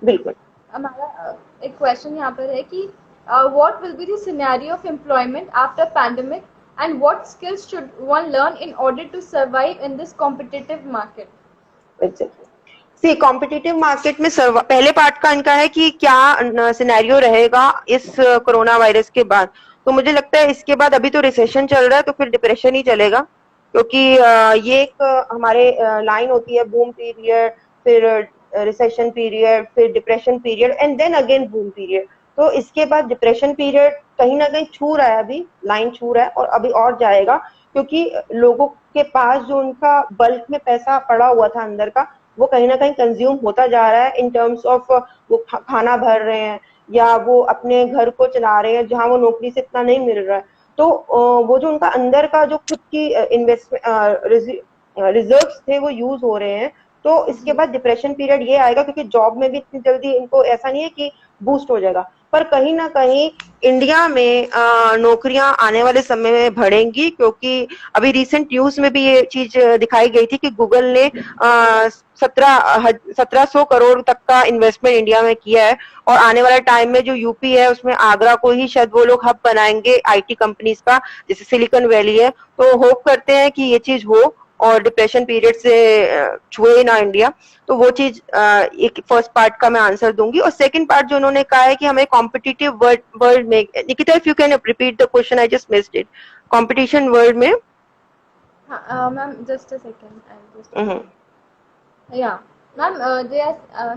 बिल्कुल। हमारा एक क्वेश्चन यहाँ पर है कि what will be the scenario of employment after pandemic and what skills should one learn in order to survive in this competitive market. Exactly. See competitive market में पहले पार्ट का इनका है कि क्या सिनेरियो रहेगा इस कोरोना वायरस के बाद। तो मुझे लगता है इसके बाद, अभी तो रिसेशन चल रहा है तो फिर डिप्रेशन ही चलेगा, क्योंकि ये एक हमारे लाइन होती है, बूम पीरियड, फिर रिसेशन पीरियड, फिर depression period, and then again boom period. तो इसके बाद डिप्रेशन पीरियड कहीं ना कहीं छू रहा है, अभी लाइन छू रहा है और अभी और जाएगा, क्योंकि लोगों के पास जो उनका बल्क में पैसा पड़ा हुआ था अंदर का, वो कहीं ना कहीं कंज्यूम होता जा रहा है इन टर्म्स ऑफ वो खाना भर रहे हैं या वो अपने घर को चला रहे हैं जहां वो नौकरी से इतना नहीं मिल रहा है। तो वो जो उनका अंदर का जो खुद की इन्वेस्टमेंट रिजर्व्स थे वो यूज हो रहे हैं। तो इसके बाद डिप्रेशन पीरियड ये आएगा, क्योंकि जॉब में भी इतनी जल्दी इनको ऐसा नहीं है कि बूस्ट हो जाएगा, पर कहीं ना कहीं इंडिया में नौकरियां आने वाले समय में बढ़ेंगी, क्योंकि अभी रिसेंट न्यूज में भी ये चीज दिखाई गई थी कि गूगल ने 1700 करोड़ तक का इन्वेस्टमेंट इंडिया में किया है, और आने वाला टाइम में जो यूपी है उसमें आगरा को ही शायद वो लोग हब बनाएंगे आईटी कंपनीज का, जैसे सिलिकॉन वैली है। तो होप करते हैं कि ये चीज हो और डिप्रेशन पीरियड से छुए ना इंडिया। तो वो चीज एक फर्स्ट पार्ट का मैं आंसर दूंगी। और सेकंड पार्ट जो उन्होंने कहा है कि हमें कॉम्पिटिटिव वर्ल्ड में, Nikita if you can repeat the question, I just missed it. Competition world में, हाँ ma'am just a second I just yeah ma'am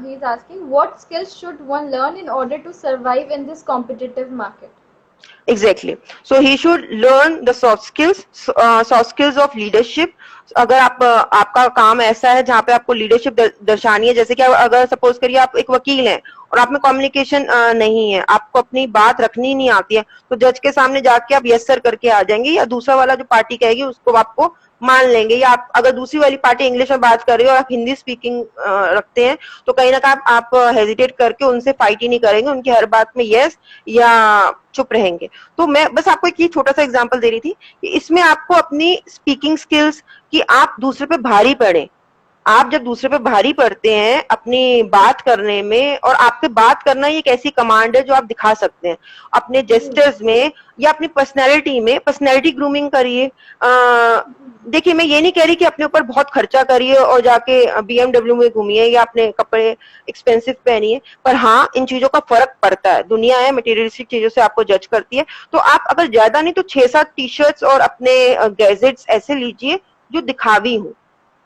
he is asking what skills should one learn in order to survive in this competitive market. Exactly, so he should learn the soft skills of leadership. अगर आपका काम ऐसा है जहाँ पे आपको leadership दर्शानी है, जैसे कि अगर सपोज करिए आप एक वकील हैं और आप में कम्युनिकेशन नहीं है, आपको अपनी बात रखनी नहीं आती है, तो जज के सामने जाके आप यस सर करके आ जाएंगे, या दूसरा वाला जो पार्टी कहेगी उसको आपको मान लेंगे, या आप अगर दूसरी वाली पार्टी इंग्लिश में बात कर रही हो और आप हिंदी स्पीकिंग रखते हैं तो कहीं ना कहीं आप हेजिटेट करके उनसे फाइट ही नहीं करेंगे, उनकी हर बात में यस या चुप रहेंगे। तो मैं बस आपको एक छोटा सा एग्जांपल दे रही थी कि इसमें आपको अपनी स्पीकिंग स्किल्स, कि आप दूसरे पे भारी पड़े, आप जब दूसरे पे भारी पड़ते हैं अपनी बात करने में, और आपके बात करना ये एक ऐसी कमांड है जो आप दिखा सकते हैं अपने जेस्टर्स में या अपनी पर्सनैलिटी में। पर्सनैलिटी ग्रूमिंग करिए। देखिए, मैं ये नहीं कह रही कि अपने ऊपर बहुत खर्चा करिए और जाके BMW में घूमिए या अपने कपड़े एक्सपेंसिव पहनिए, पर हाँ इन चीजों का फर्क पड़ता है। दुनिया है, मटेरियलिस्टिक चीजों से आपको जज करती है, तो आप अगर ज्यादा नहीं तो 6-7 टी-शर्ट्स और अपने गैजेट्स ऐसे लीजिए जो दिखावी हो।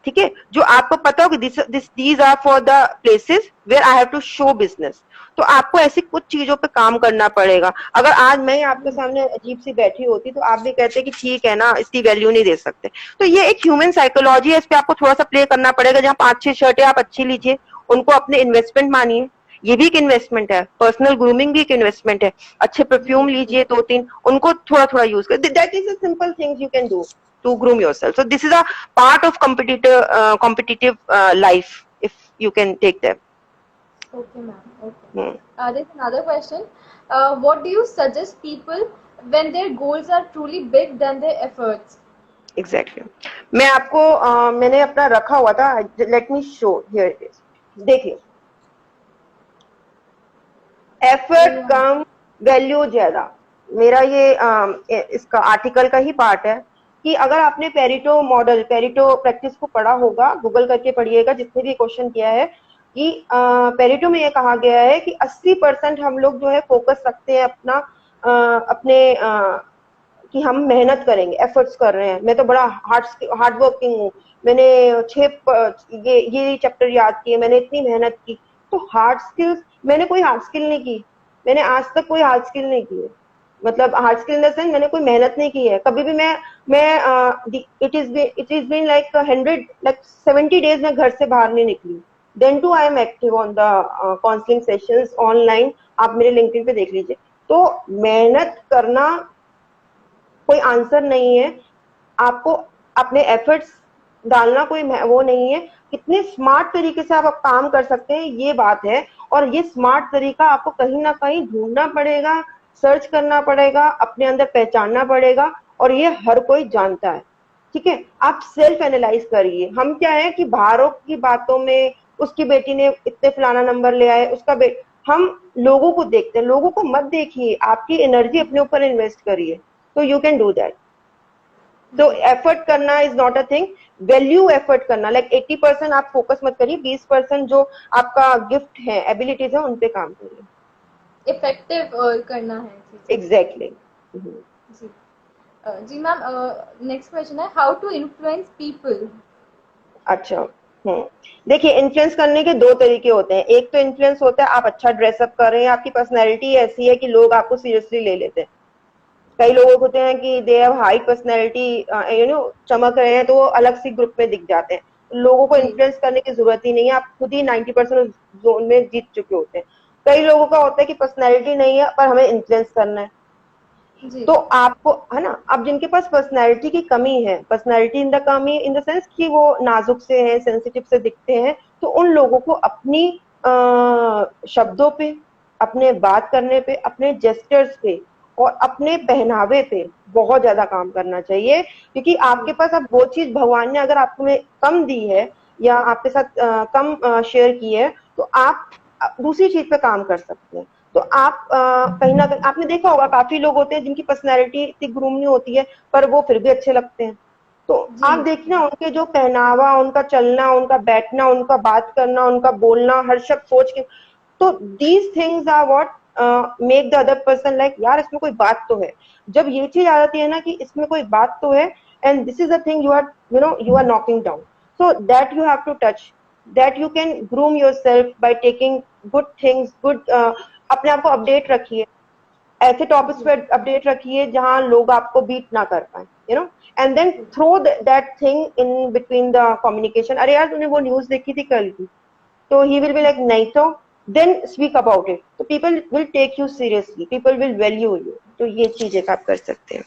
ठीक है, जो आपको पता हो कि these are for the places where I have to show business, तो आपको ऐसी कुछ चीजों पे काम करना पड़ेगा। अगर आज मैं आपके सामने अजीब सी बैठी होती तो आप भी कहते कि ठीक है ना, इसकी वैल्यू नहीं दे सकते। तो ये एक ह्यूमन साइकोलॉजी है, इस पे आपको थोड़ा सा प्ले करना पड़ेगा। जहाँ 5-6 शर्टें आप अच्छी लीजिए, उनको अपने इन्वेस्टमेंट मानिए, ये भी एक इन्वेस्टमेंट है। पर्सनल ग्रूमिंग भी एक इन्वेस्टमेंट है। अच्छे परफ्यूम लीजिए 2-3, उनको थोड़ा थोड़ा यूज कर, that is a simple things you can do to groom yourself. So this is a part of competitive life, if you can take them. Okay, ma'am. Okay. There's another question. What do you suggest people when their goals are truly big than their efforts? Exactly. मैं आपको मैंने अपना रखा हुआ था, let me show here it is. देखिए, effort कम value ज्यादा, मेरा ये इसका आर्टिकल का ही पार्ट है कि अगर आपने पेरिटो मॉडल, पेरिटो प्रैक्टिस को पढ़ा होगा, गूगल करके पढ़िएगा, जिसने भी क्वेश्चन किया है कि पेरिटो में ये कहा गया है कि 80% हम लोग जो है फोकस रखते हैं अपना अपने कि हम मेहनत करेंगे, एफर्ट्स कर रहे हैं। मैं तो बड़ा हार्ड वर्किंग हूँ, मैंने 6 ये चैप्टर याद किए, मैंने इतनी मेहनत की। तो हार्ड स्किल्स, मैंने कोई हार्ड स्किल नहीं की, मैंने आज तक कोई हार्ड स्किल नहीं की है। मतलब hard skill in the sense, मैंने कोई मेहनत नहीं की है कभी भी। मैं it is been like 100 like 70 days मैं घर से बाहर नहीं निकली। Then too I am active on the counselling sessions online, आप मेरे लिंक्डइन पे देख लीजिए। तो मेहनत करना कोई आंसर नहीं है, आपको अपने एफर्ट्स डालना कोई वो नहीं है। कितने स्मार्ट तरीके से आप काम कर सकते हैं ये बात है, और ये स्मार्ट तरीका आपको कहीं ना कहीं ढूंढना पड़ेगा, सर्च करना पड़ेगा, अपने अंदर पहचानना पड़ेगा, और ये हर कोई जानता है। ठीक है, आप सेल्फ एनालाइज करिए। हम क्या है कि बाहरों की बातों में, उसकी बेटी ने इतने फलाना नंबर ले आए, उसका हम लोगों को देखते हैं, लोगों को मत देखिए, आपकी एनर्जी अपने ऊपर इन्वेस्ट करिए, तो यू कैन डू दैट। तो एफर्ट करना is not a thing, value effort करना, लाइक 80% आप फोकस मत करिए, 20% जो आपका गिफ्ट है, एबिलिटीज है, उन पे काम करिए। इफेक्टिव करना है। एग्जैक्टली। जी जी मैम, नेक्स्ट क्वेश्चन है, हाउ टू इन्फ्लुएंस पीपल। अच्छा, देखिए, इन्फ्लुएंस करने के 2 तरीके होते हैं। एक तो इन्फ्लुएंस होता है आप अच्छा ड्रेसअप कर रहे हैं, आपकी पर्सनैलिटी ऐसी है कि लोग आपको सीरियसली ले लेते हैं। कई लोग होते हैं कि they have high personality, you know, चमक रहे हैं तो वो अलग सी ग्रुप में दिख जाते हैं। लोगों को इन्फ्लुएंस करने की जरूरत ही नहीं है, आप खुद ही 90% जोन में जीत चुके होते हैं। कई लोगों का होता है कि पर्सनैलिटी नहीं है पर हमें इन्फ्लुएंस करना है, तो आपको, है ना, अब जिनके पास पर्सनैलिटी की कमी है, पर्सनैलिटी इन द कमी इन द सेंस कि वो नाजुक से हैं, सेंसिटिव से दिखते हैं, तो उन लोगों को अपनी शब्दों पे, अपने बात करने पे, अपने जेस्चर्स पे और अपने पहनावे पे बहुत ज्यादा काम करना चाहिए। क्योंकि आपके पास अब वो चीज भगवान ने अगर आपको कम दी है या आपके साथ कम शेयर की है, तो आप दूसरी चीज पे काम कर सकते हैं। तो आप कहीं ना कहीं आपने देखा होगा, काफी लोग होते हैं जिनकी पर्सनैलिटी इतनी ग्रूम नहीं होती है पर वो फिर भी अच्छे लगते हैं। तो आप देखिए ना, उनके जो पहनावा, उनका चलना, उनका बैठना, उनका बात करना, उनका बोलना, हर शब्द सोच के, तो these things are what make the other person like, यार इसमें कोई बात तो है। जब ये चीज आ जाती है ना कि इसमें कोई बात तो है, and this is the thing you are, you know, you are knocking down, so that you have to touch, that you can groom yourself by taking good things, good, अपने आप को अपडेट रखिए, ऐसे टॉपिक्स पे update रखिए जहां लोग आपको बीट ना कर पाए, you know, and then throw that thing in between the communication. अरे यार तूने वो न्यूज देखी थी कल की, तो ही विल बी लाइक नहीं तो, देन स्पीक अबाउट इट, तो people will take you seriously, people will value you. तो ये चीजें आप कर सकते हैं।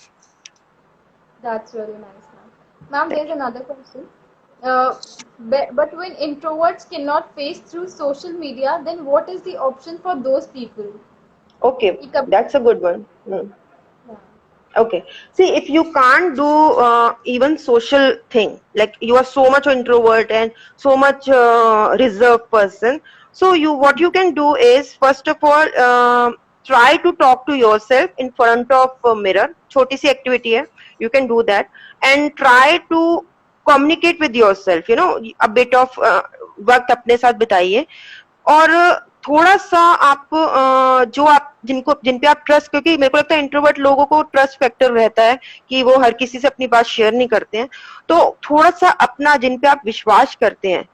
That's really nice, ma'am. Ma'am, there's another question. But when introverts cannot face through social media, then what is the option for those people? Okay, that's a good one. Yeah. Okay, see, if you can't do even social thing, like you are so much introvert and so much reserved person, so what you can do is, first of all, try to talk to yourself in front of a mirror. छोटी सी activity है, you can do that, and try to communicate with yourself, you know, a bit of वक्त अपने साथ बिताइए, और थोड़ा सा आप जो आप जिन पे आप ट्रस्ट, क्योंकि मेरे को लगता है इंट्रोवर्ट लोगों को ट्रस्ट फैक्टर रहता है कि वो हर किसी से अपनी बात शेयर नहीं करते हैं, तो थोड़ा सा अपना जिन पे आप विश्वास करते हैं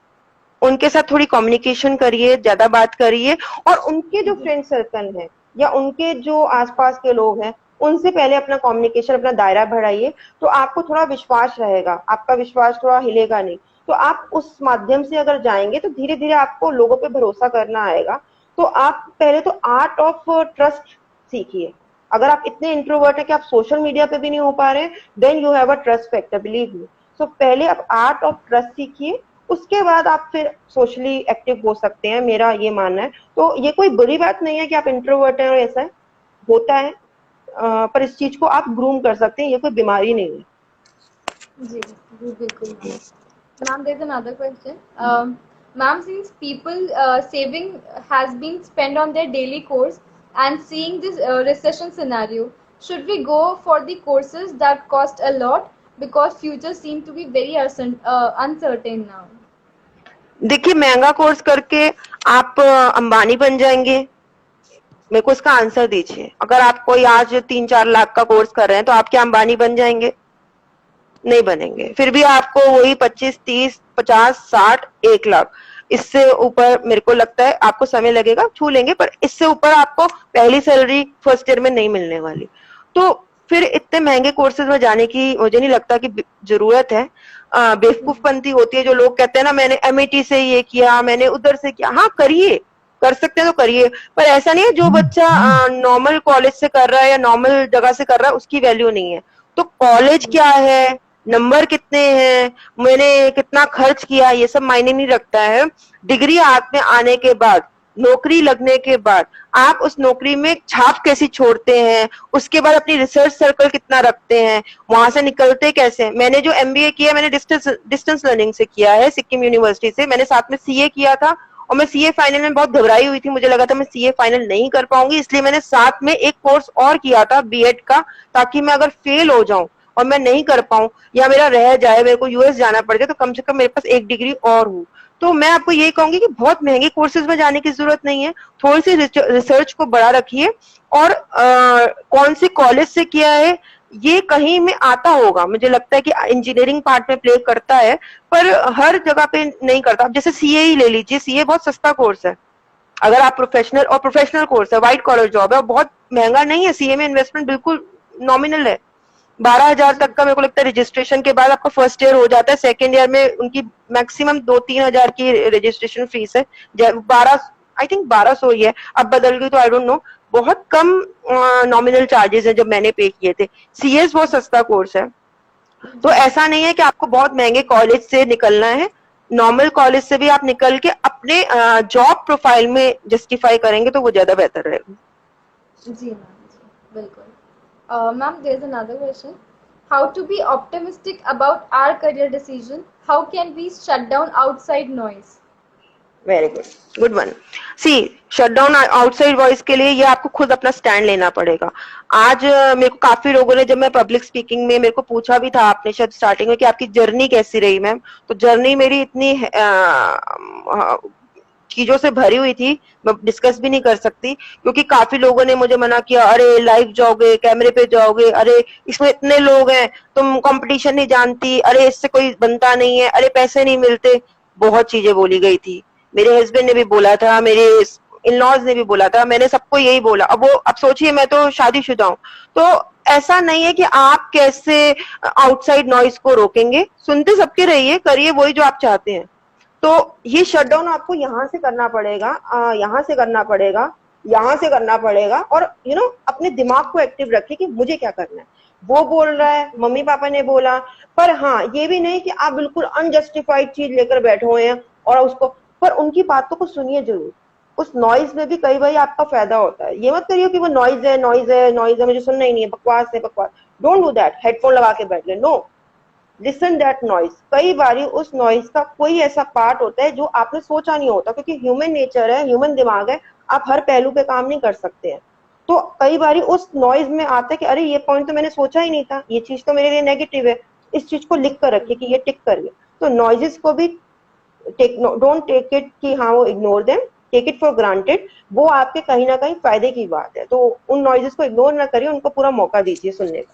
उनके साथ थोड़ी कम्युनिकेशन करिए, ज्यादा बात करिए, और उनके जो फ्रेंड सर्कल है या उनके जो आसपास के लोग हैं उनसे पहले अपना कम्युनिकेशन, अपना दायरा बढ़ाइए, तो आपको थोड़ा विश्वास रहेगा, आपका विश्वास थोड़ा हिलेगा नहीं। तो आप उस माध्यम से अगर जाएंगे तो धीरे धीरे आपको लोगों पे भरोसा करना आएगा। तो आप पहले तो आर्ट ऑफ ट्रस्ट सीखिए। अगर आप इतने इंट्रोवर्ट है कि आप सोशल मीडिया पे भी नहीं हो पा रहे, then you have a trust factor, believe me. So पहले आप आर्ट ऑफ ट्रस्ट सीखिए, उसके बाद आप फिर सोशली एक्टिव हो सकते हैं, मेरा ये मानना है। तो ये कोई बुरी बात नहीं है कि आप इंट्रोवर्ट हैं और ऐसा है, होता है, पर इस चीज को आप ग्रूम कर सकते हैं, ये कोई बीमारी नहीं है। जी जी बिल्कुल। Ma'am, there's another question. Ma'am, since people saving has been spent on their daily course and seeing this recession scenario, should we go for the courses that cost a lot because future seem to be very uncertain now? देखिए, महंगा course करके आप अंबानी बन जाएंगे? मेरे को इसका answer दीजिए। अगर आप कोई आज 3-4 लाख का कोर्स कर रहे हैं तो आप क्या अंबानी बन जाएंगे? नहीं बनेंगे। फिर भी आपको वही 25, 30, 50, 60, 1 लाख, इससे ऊपर मेरे को लगता है आपको समय लगेगा, छू लेंगे, पर इससे ऊपर आपको पहली सैलरी फर्स्ट ईयर में नहीं मिलने वाली। तो फिर इतने महंगे कोर्सेज में जाने की मुझे नहीं लगता कि जरूरत है। बेवकूफपंती होती है जो लोग कहते हैं ना, मैंने एमआईटी से ये किया, मैंने उधर से किया। हाँ, करिए, कर सकते हैं तो करिए, पर ऐसा नहीं है जो बच्चा नॉर्मल कॉलेज से कर रहा है या नॉर्मल जगह से कर रहा है उसकी वैल्यू नहीं है। तो कॉलेज क्या है, नंबर कितने हैं, मैंने कितना खर्च किया, ये सब मायने नहीं रखता है। डिग्री हाथ में आने के बाद, नौकरी लगने के बाद आप उस नौकरी में छाप कैसी छोड़ते हैं, उसके बाद अपनी रिसर्च सर्कल कितना रखते हैं, वहां से निकलते कैसे हैं। मैंने जो एमबीए किया, मैंने डिस्टेंस लर्निंग से किया है, सिक्किम यूनिवर्सिटी से। मैंने साथ में सीए किया था और मैं सीए फाइनल में बहुत घबराई हुई थी, मुझे लगा था मैं सीए फाइनल नहीं कर पाऊंगी, इसलिए मैंने साथ में एक कोर्स और किया था बीएड का, ताकि मैं अगर फेल हो जाऊं और मैं नहीं कर पाऊं या मेरा रह जाए, मेरे को यूएस जाना पड़ जाए, तो कम से कम मेरे पास एक डिग्री और हो। तो मैं आपको यही कहूंगी कि बहुत महंगे कोर्सेज में जाने की जरूरत नहीं है, थोड़ी सी रिसर्च को बढ़ा रखिए। और कौन से कॉलेज से किया है ये कहीं में आता होगा, मुझे लगता है कि इंजीनियरिंग पार्ट में प्ले करता है, पर हर जगह पे नहीं करता। अब जैसे सीए ही ले लीजिए, सीए बहुत सस्ता कोर्स है। अगर आप प्रोफेशनल कोर्स है, व्हाइट कॉलर जॉब है, और बहुत महंगा नहीं है। सीए में इन्वेस्टमेंट बिल्कुल नॉमिनल है, 12,000 तक का मेरे को लगता है रजिस्ट्रेशन के बाद आपका फर्स्ट ईयर हो जाता है। सेकेंड ईयर में उनकी मैक्सिमम 2-3 हजार की रजिस्ट्रेशन फीस है। 12, आई थिंक 1200 ही है, अब बदल गई तो आई डोंट नो। बहुत कम नॉमिनल चार्जेस है जब मैंने पे किए थे। सीएस बहुत सस्ता कोर्स है, तो ऐसा नहीं है कि आपको बहुत महंगे कॉलेज से निकलना है। नॉर्मल कॉलेज से भी आप निकल के अपने जॉब प्रोफाइल में जस्टिफाई करेंगे तो वो ज्यादा बेहतर रहेगा। जी मैम, जी बिल्कुल। Ma'am, there's another question. How to be optimistic about our career decision? How can we shut down outside noise? Very good, good one. See, shut down outside voice के लिए ये आपको खुद अपना स्टैंड लेना पड़ेगा। आज मेरे को काफी लोगों ने, जब मैं पब्लिक स्पीकिंग में, मेरे को पूछा भी था आपने शायद स्टार्टिंग में कि आपकी जर्नी कैसी रही मैम, तो जर्नी मेरी इतनी चीजों से भरी हुई थी, मैं डिस्कस भी नहीं कर सकती, क्योंकि काफी लोगों ने मुझे मना किया, अरे लाइव जाओगे, कैमरे पे जाओगे, अरे इसमें इतने लोग हैं, तुम कंपटीशन नहीं जानती, अरे इससे कोई बनता नहीं है, अरे पैसे नहीं मिलते। बहुत चीजें बोली गई थी, मेरे हस्बैंड ने भी बोला था, मेरे इन-लॉज ने भी बोला था, मैंने सबको यही बोला। अब सोचिए, मैं तो शादीशुदा हूँ, तो ऐसा नहीं है कि आप कैसे आउटसाइड नॉइज को रोकेंगे। सुनते सबके रहिए, करिए वही जो आप चाहते हैं। तो ये शटडाउन आपको यहाँ से करना पड़ेगा, यहाँ से करना पड़ेगा, यहाँ से करना पड़ेगा। और अपने दिमाग को एक्टिव रखिए कि मुझे क्या करना है। वो बोल रहा है, मम्मी पापा ने बोला, पर हाँ ये भी नहीं कि आप बिल्कुल अनजस्टिफाइड चीज लेकर बैठे हुए हैं और उसको, पर उनकी बातों को सुनिए जरूर। उस नॉइज में भी कई बार आपका फायदा होता है। ये मत करिए कि वो नॉइज है, नॉइज है, नॉइज है, मुझे सुनना ही नहीं है, बकवास है, बकवास। डोंट डू दैट, हेडफोन लगा के बैठ गए, नो, लिसन दैट नॉइज। कई बार उस नॉइज का कोई ऐसा पार्ट होता है जो आपने सोचा नहीं होता, क्योंकि ह्यूमन नेचर है, ह्यूमन दिमाग है, आप हर पहलू पे काम नहीं कर सकते हैं। तो कई बार उस नॉइज में आता है कि अरे ये पॉइंट तो मैंने सोचा ही नहीं था, ये चीज तो मेरे लिए नेगेटिव है, इस चीज को लिख कर रखिए कि ये टिक करिए। तो नॉइजेस को भी डोंट टेक इट कि हाँ वो ignore them, take it for granted, वो आपके कहीं ना कहीं फायदे की बात है। तो उन नॉइजेस को इग्नोर ना करिए, उनको पूरा मौका दीजिए सुनने का।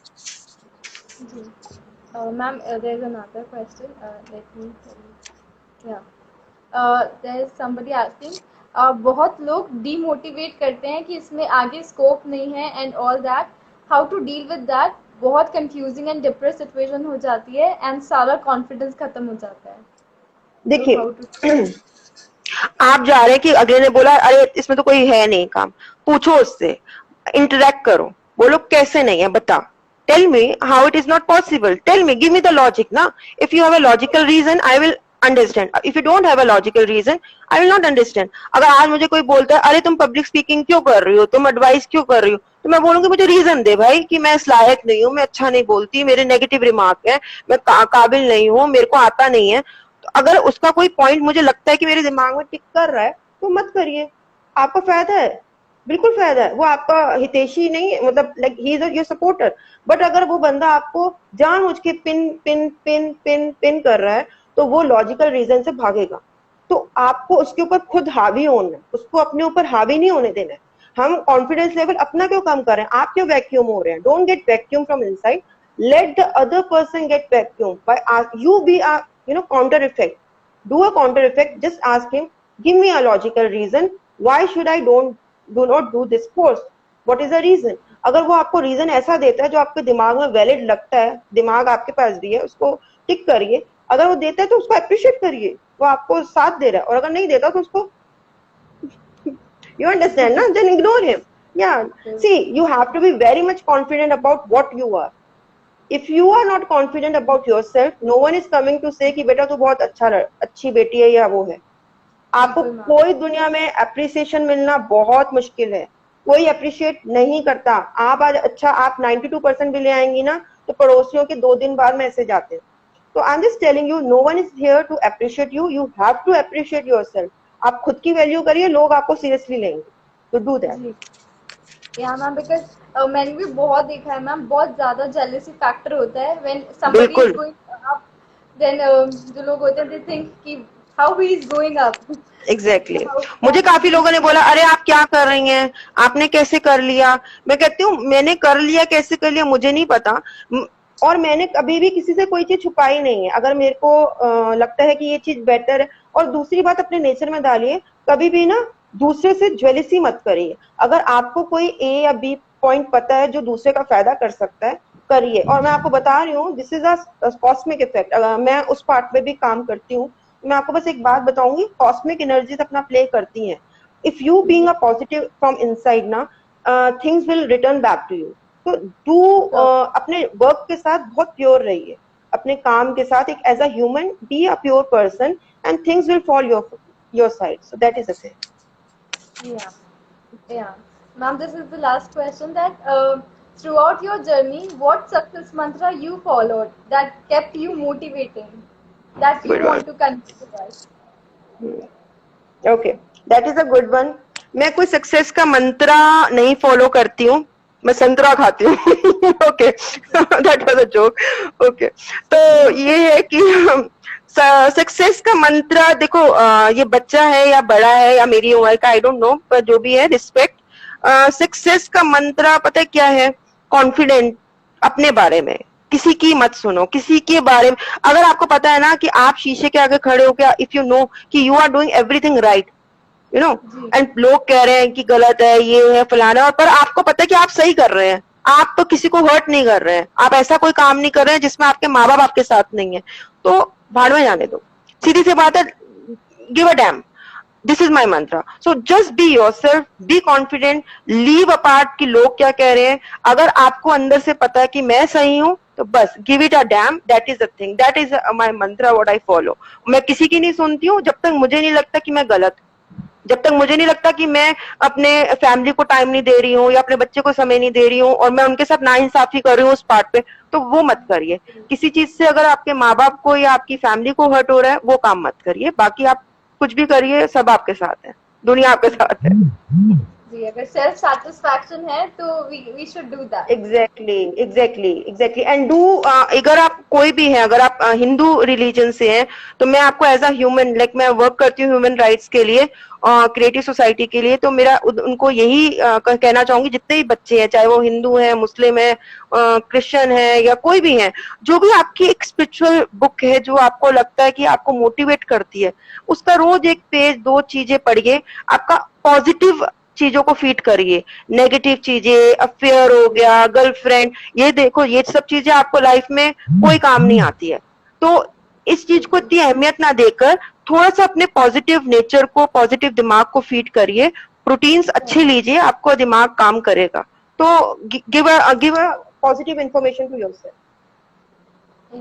जी ma'am, there is another question, let me yeah there is somebody asking, बहुत लोग डीमोटिवेट करते हैं कि इसमें आगे स्कोप नहीं है and all that, how to deal with that? बहुत कंफ्यूजिंग एंड डिप्रेस सिचुएशन हो जाती है एंड सारा कॉन्फिडेंस खत्म हो जाता है। देखिए, हाउ टू आप जा रहे हैं कि अगले ने बोला अरे इसमें तो कोई है नहीं काम, पूछो उससे, इंटरेक्ट करो, बोलो कैसे नहीं है बता, tell me how it is not possible, tell me, give me the logic ना, if you have a logical reason I will understand, if you don't have a logical reason I will not understand. अगर आज मुझे कोई बोलता है अरे तुम public speaking क्यों कर रही हो, तुम एडवाइस क्यों कर रही हो, तो मैं बोलूंगी मुझे रीजन दे भाई कि मैं इस लायक नहीं हूँ, मैं अच्छा नहीं बोलती, मेरे नेगेटिव रिमार्क है, मैं काबिल नहीं हूँ, मेरे को आता नहीं है। तो अगर उसका कोई पॉइंट मुझे लगता है कि मेरे दिमाग में टिक कर रहा है तो मत करिए, आपका फायदा है, बिल्कुल फायदा है, वो आपका हितैषी नहीं, मतलब like he is your supporter. But अगर वो बंदा आपको जानबूझ के pin pin pin pin pin कर रहा है तो वो लॉजिकल रीजन से भागेगा। तो आपको उसके ऊपर खुद हावी होना है, उसको अपने ऊपर हावी नहीं होने देना है। हम कॉन्फिडेंस लेवल अपना क्यों कम कर रहे हैं, आप क्यों वैक्यूम हो रहे हैं? Don't get vacuum from inside, let the other person get vacuum by you be a counter effect, do a counter effect, just ask him, give me a logical reason why should I do not do this course, what is the reason? अगर वो आपको reason ऐसा देता है जो आपके दिमाग में वैलिड लगता है, दिमाग आपके पास भी है, उसको टिक करिए। अगर वो देता है तो उसको अप्रिशिएट करिए, वो आपको साथ दे रहा है, और अगर नहीं देता तो उसको you understand na, then ignore him. Yeah, see, you have to be very much confident about what you are. If you are not confident about yourself, no one is coming to say कि बेटा तू बहुत अच्छी बेटी है या वो है। आपको कोई दुनिया में अप्रिसिएशन मिलना बहुत मुश्किल है, कोई अप्रिशिएट नहीं करता। आप आज अच्छा आप 92% भी ले आएंगी ना तो पड़ोसियों के 2 दिन बाद मैसेज आते हैं। तो I am just telling you, no one is here to appreciate you, you have to appreciate yourself. आप खुद की वैल्यू करिए, लोग आपको सीरियसली लेंगे, तो डू दैट। या मैम, बिकॉज मैंने भी बहुत देखा है मैम, बहुत ज्यादा जेलसी फैक्टर होता है when somebody is going up, then जो लोग होते हैं दे थिंक कि how he is going up. Exactly मुझे काफी लोगों ने बोला अरे आप क्या कर रही हैं, आपने कैसे कर लिया? मैं कहती हूँ मैंने कर लिया, कैसे कर लिया मुझे नहीं पता, और मैंने कभी भी किसी से कोई चीज छुपाई नहीं है। अगर मेरे को लगता है कि ये चीज बेटर है, और दूसरी बात अपने नेचर में डालिए, कभी भी ना दूसरे से ज्वेलसी मत करिए। अगर आपको कोई ए या बी पॉइंट पता है जो दूसरे का फायदा कर सकता है, करिए। और मैं आपको बता रही हूँ, this is a cosmic effect, मैं उस पार्ट में भी काम करती हूँ। मैं आपको बस एक बात बताऊंगी, कॉस्मिक एनर्जीज अपना प्ले करती हैं। If you being a positive from inside ना, things will return back to you. तो डू अपने वर्क के साथ बहुत प्योर रहिए, अपने काम के साथ एक as a human be a pure person and things will fall your side. So that is the thing. Yeah. Ma'am, this is the last question that throughout your journey, what success mantra you followed that kept you motivating, that you want to convey to us? Okay, that is a good one. मैं कोई success का मंत्रा नहीं follow करती हूँ, मैं संतरा खाती हूँ। Okay, that was a joke. Okay, तो ये है कि सक्सेस का मंत्रा देखो, ये बच्चा है या बड़ा है या मेरी उम्र का, आई डोंट नो, पर जो भी है रिस्पेक्ट। सक्सेस का मंत्रा पता है क्या है? कॉन्फिडेंट, अपने बारे में किसी की मत सुनो, किसी के बारे में। अगर आपको पता है ना कि आप शीशे के आगे खड़े हो क्या, इफ यू नो कि you are doing everything right, you know, and लोग कह रहे हैं कि गलत है, ये है फलाना, और पर आपको पता है कि आप सही कर रहे हैं, आप तो किसी को हर्ट नहीं कर रहे हैं, आप ऐसा कोई काम नहीं कर रहे हैं जिसमें आपके माँ बाप आपके साथ नहीं है, तो भाड़ में जाने दो। सीधी सी बात है, give a dam. This is my Mantra. So just be yourself, be confident, leave apart कि लोग क्या कह रहे हैं। अगर आपको अंदर से पता है कि मैं सही हूँ तो बस give it a dam, that is the thing, that is my Mantra, what I follow. मैं किसी की नहीं सुनती हूँ जब तक मुझे नहीं लगता कि मैं गलत हूँ, जब तक मुझे नहीं लगता कि मैं अपने फैमिली को टाइम नहीं दे रही हूँ या अपने बच्चे को समय नहीं दे रही हूँ और मैं उनके साथ नाइंसाफी कर रही हूँ उस पार्ट पे, तो वो मत करिए। किसी चीज से अगर आपके माँ बाप को या आपकी फैमिली को हर्ट हो रहा है, वो काम मत करिए। बाकी आप कुछ भी करिए, सब आपके साथ है, दुनिया आपके साथ है। जी, अगर सेल्फ सेटिस्फैक्शन है तो we should do that. Exactly and do, अगर आप कोई भी है, अगर आप हिंदू रिलीजन से हैं, तो मैं आपको एज अ ह्यूमन, लाइक मैं वर्क करती हूँ ह्यूमन राइट्स के लिए, क्रिएटिव सोसाइटी के लिए, तो मेरा उनको यही कहना चाहूंगी, जितने भी बच्चे हैं, चाहे वो हिंदू है, मुस्लिम है, क्रिश्चियन है, या कोई भी है, जो भी आपकी एक स्पिरिचुअल बुक है जो आपको लगता है कि आपको मोटिवेट करती है, उसका रोज एक पेज, दो चीजें पढ़िए, आपका पॉजिटिव चीजों को फीड करिए। नेगेटिव चीजें, अफेयर हो गया, गर्लफ्रेंड, ये देखो, ये सब चीजें आपको लाइफ में कोई काम नहीं आती है। तो इस चीज को इतनी अहमियत ना देकर थोड़ा सा अपने पॉजिटिव नेचर को, पॉजिटिव दिमाग को फीड करिए, प्रोटीन्स अच्छे लीजिए, आपको दिमाग काम करेगा। तो give a positive information to yourself.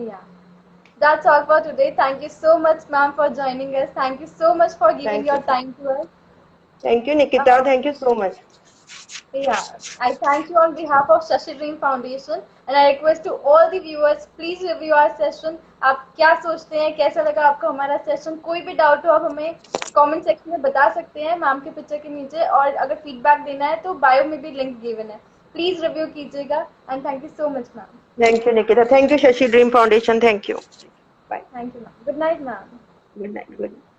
Yeah. That's all for today. Thank you so much, ma'am, for joining us. Thank you so much for giving thank your you, time to us. Thank you Nikita, Uh, thank you so much. Yeah, I thank you on behalf of Shashi Dream Foundation and I request to all the viewers, please review our session. आप क्या सोचते हैं, कैसा लगा आपको हमारा session? कोई भी डाउट हो आप हमें कमेंट सेक्शन में बता सकते हैं मैम के पिक्चर के नीचे, और अगर फीडबैक देना है तो बायो में भी लिंक गिवन है, प्लीज रिव्यू कीजिएगा। And thank you so much ma'am. Thank you Nikita, thank you Shashi Dream Foundation, thank you, bye, thank you ma'am, good night ma'am. Good night, good night.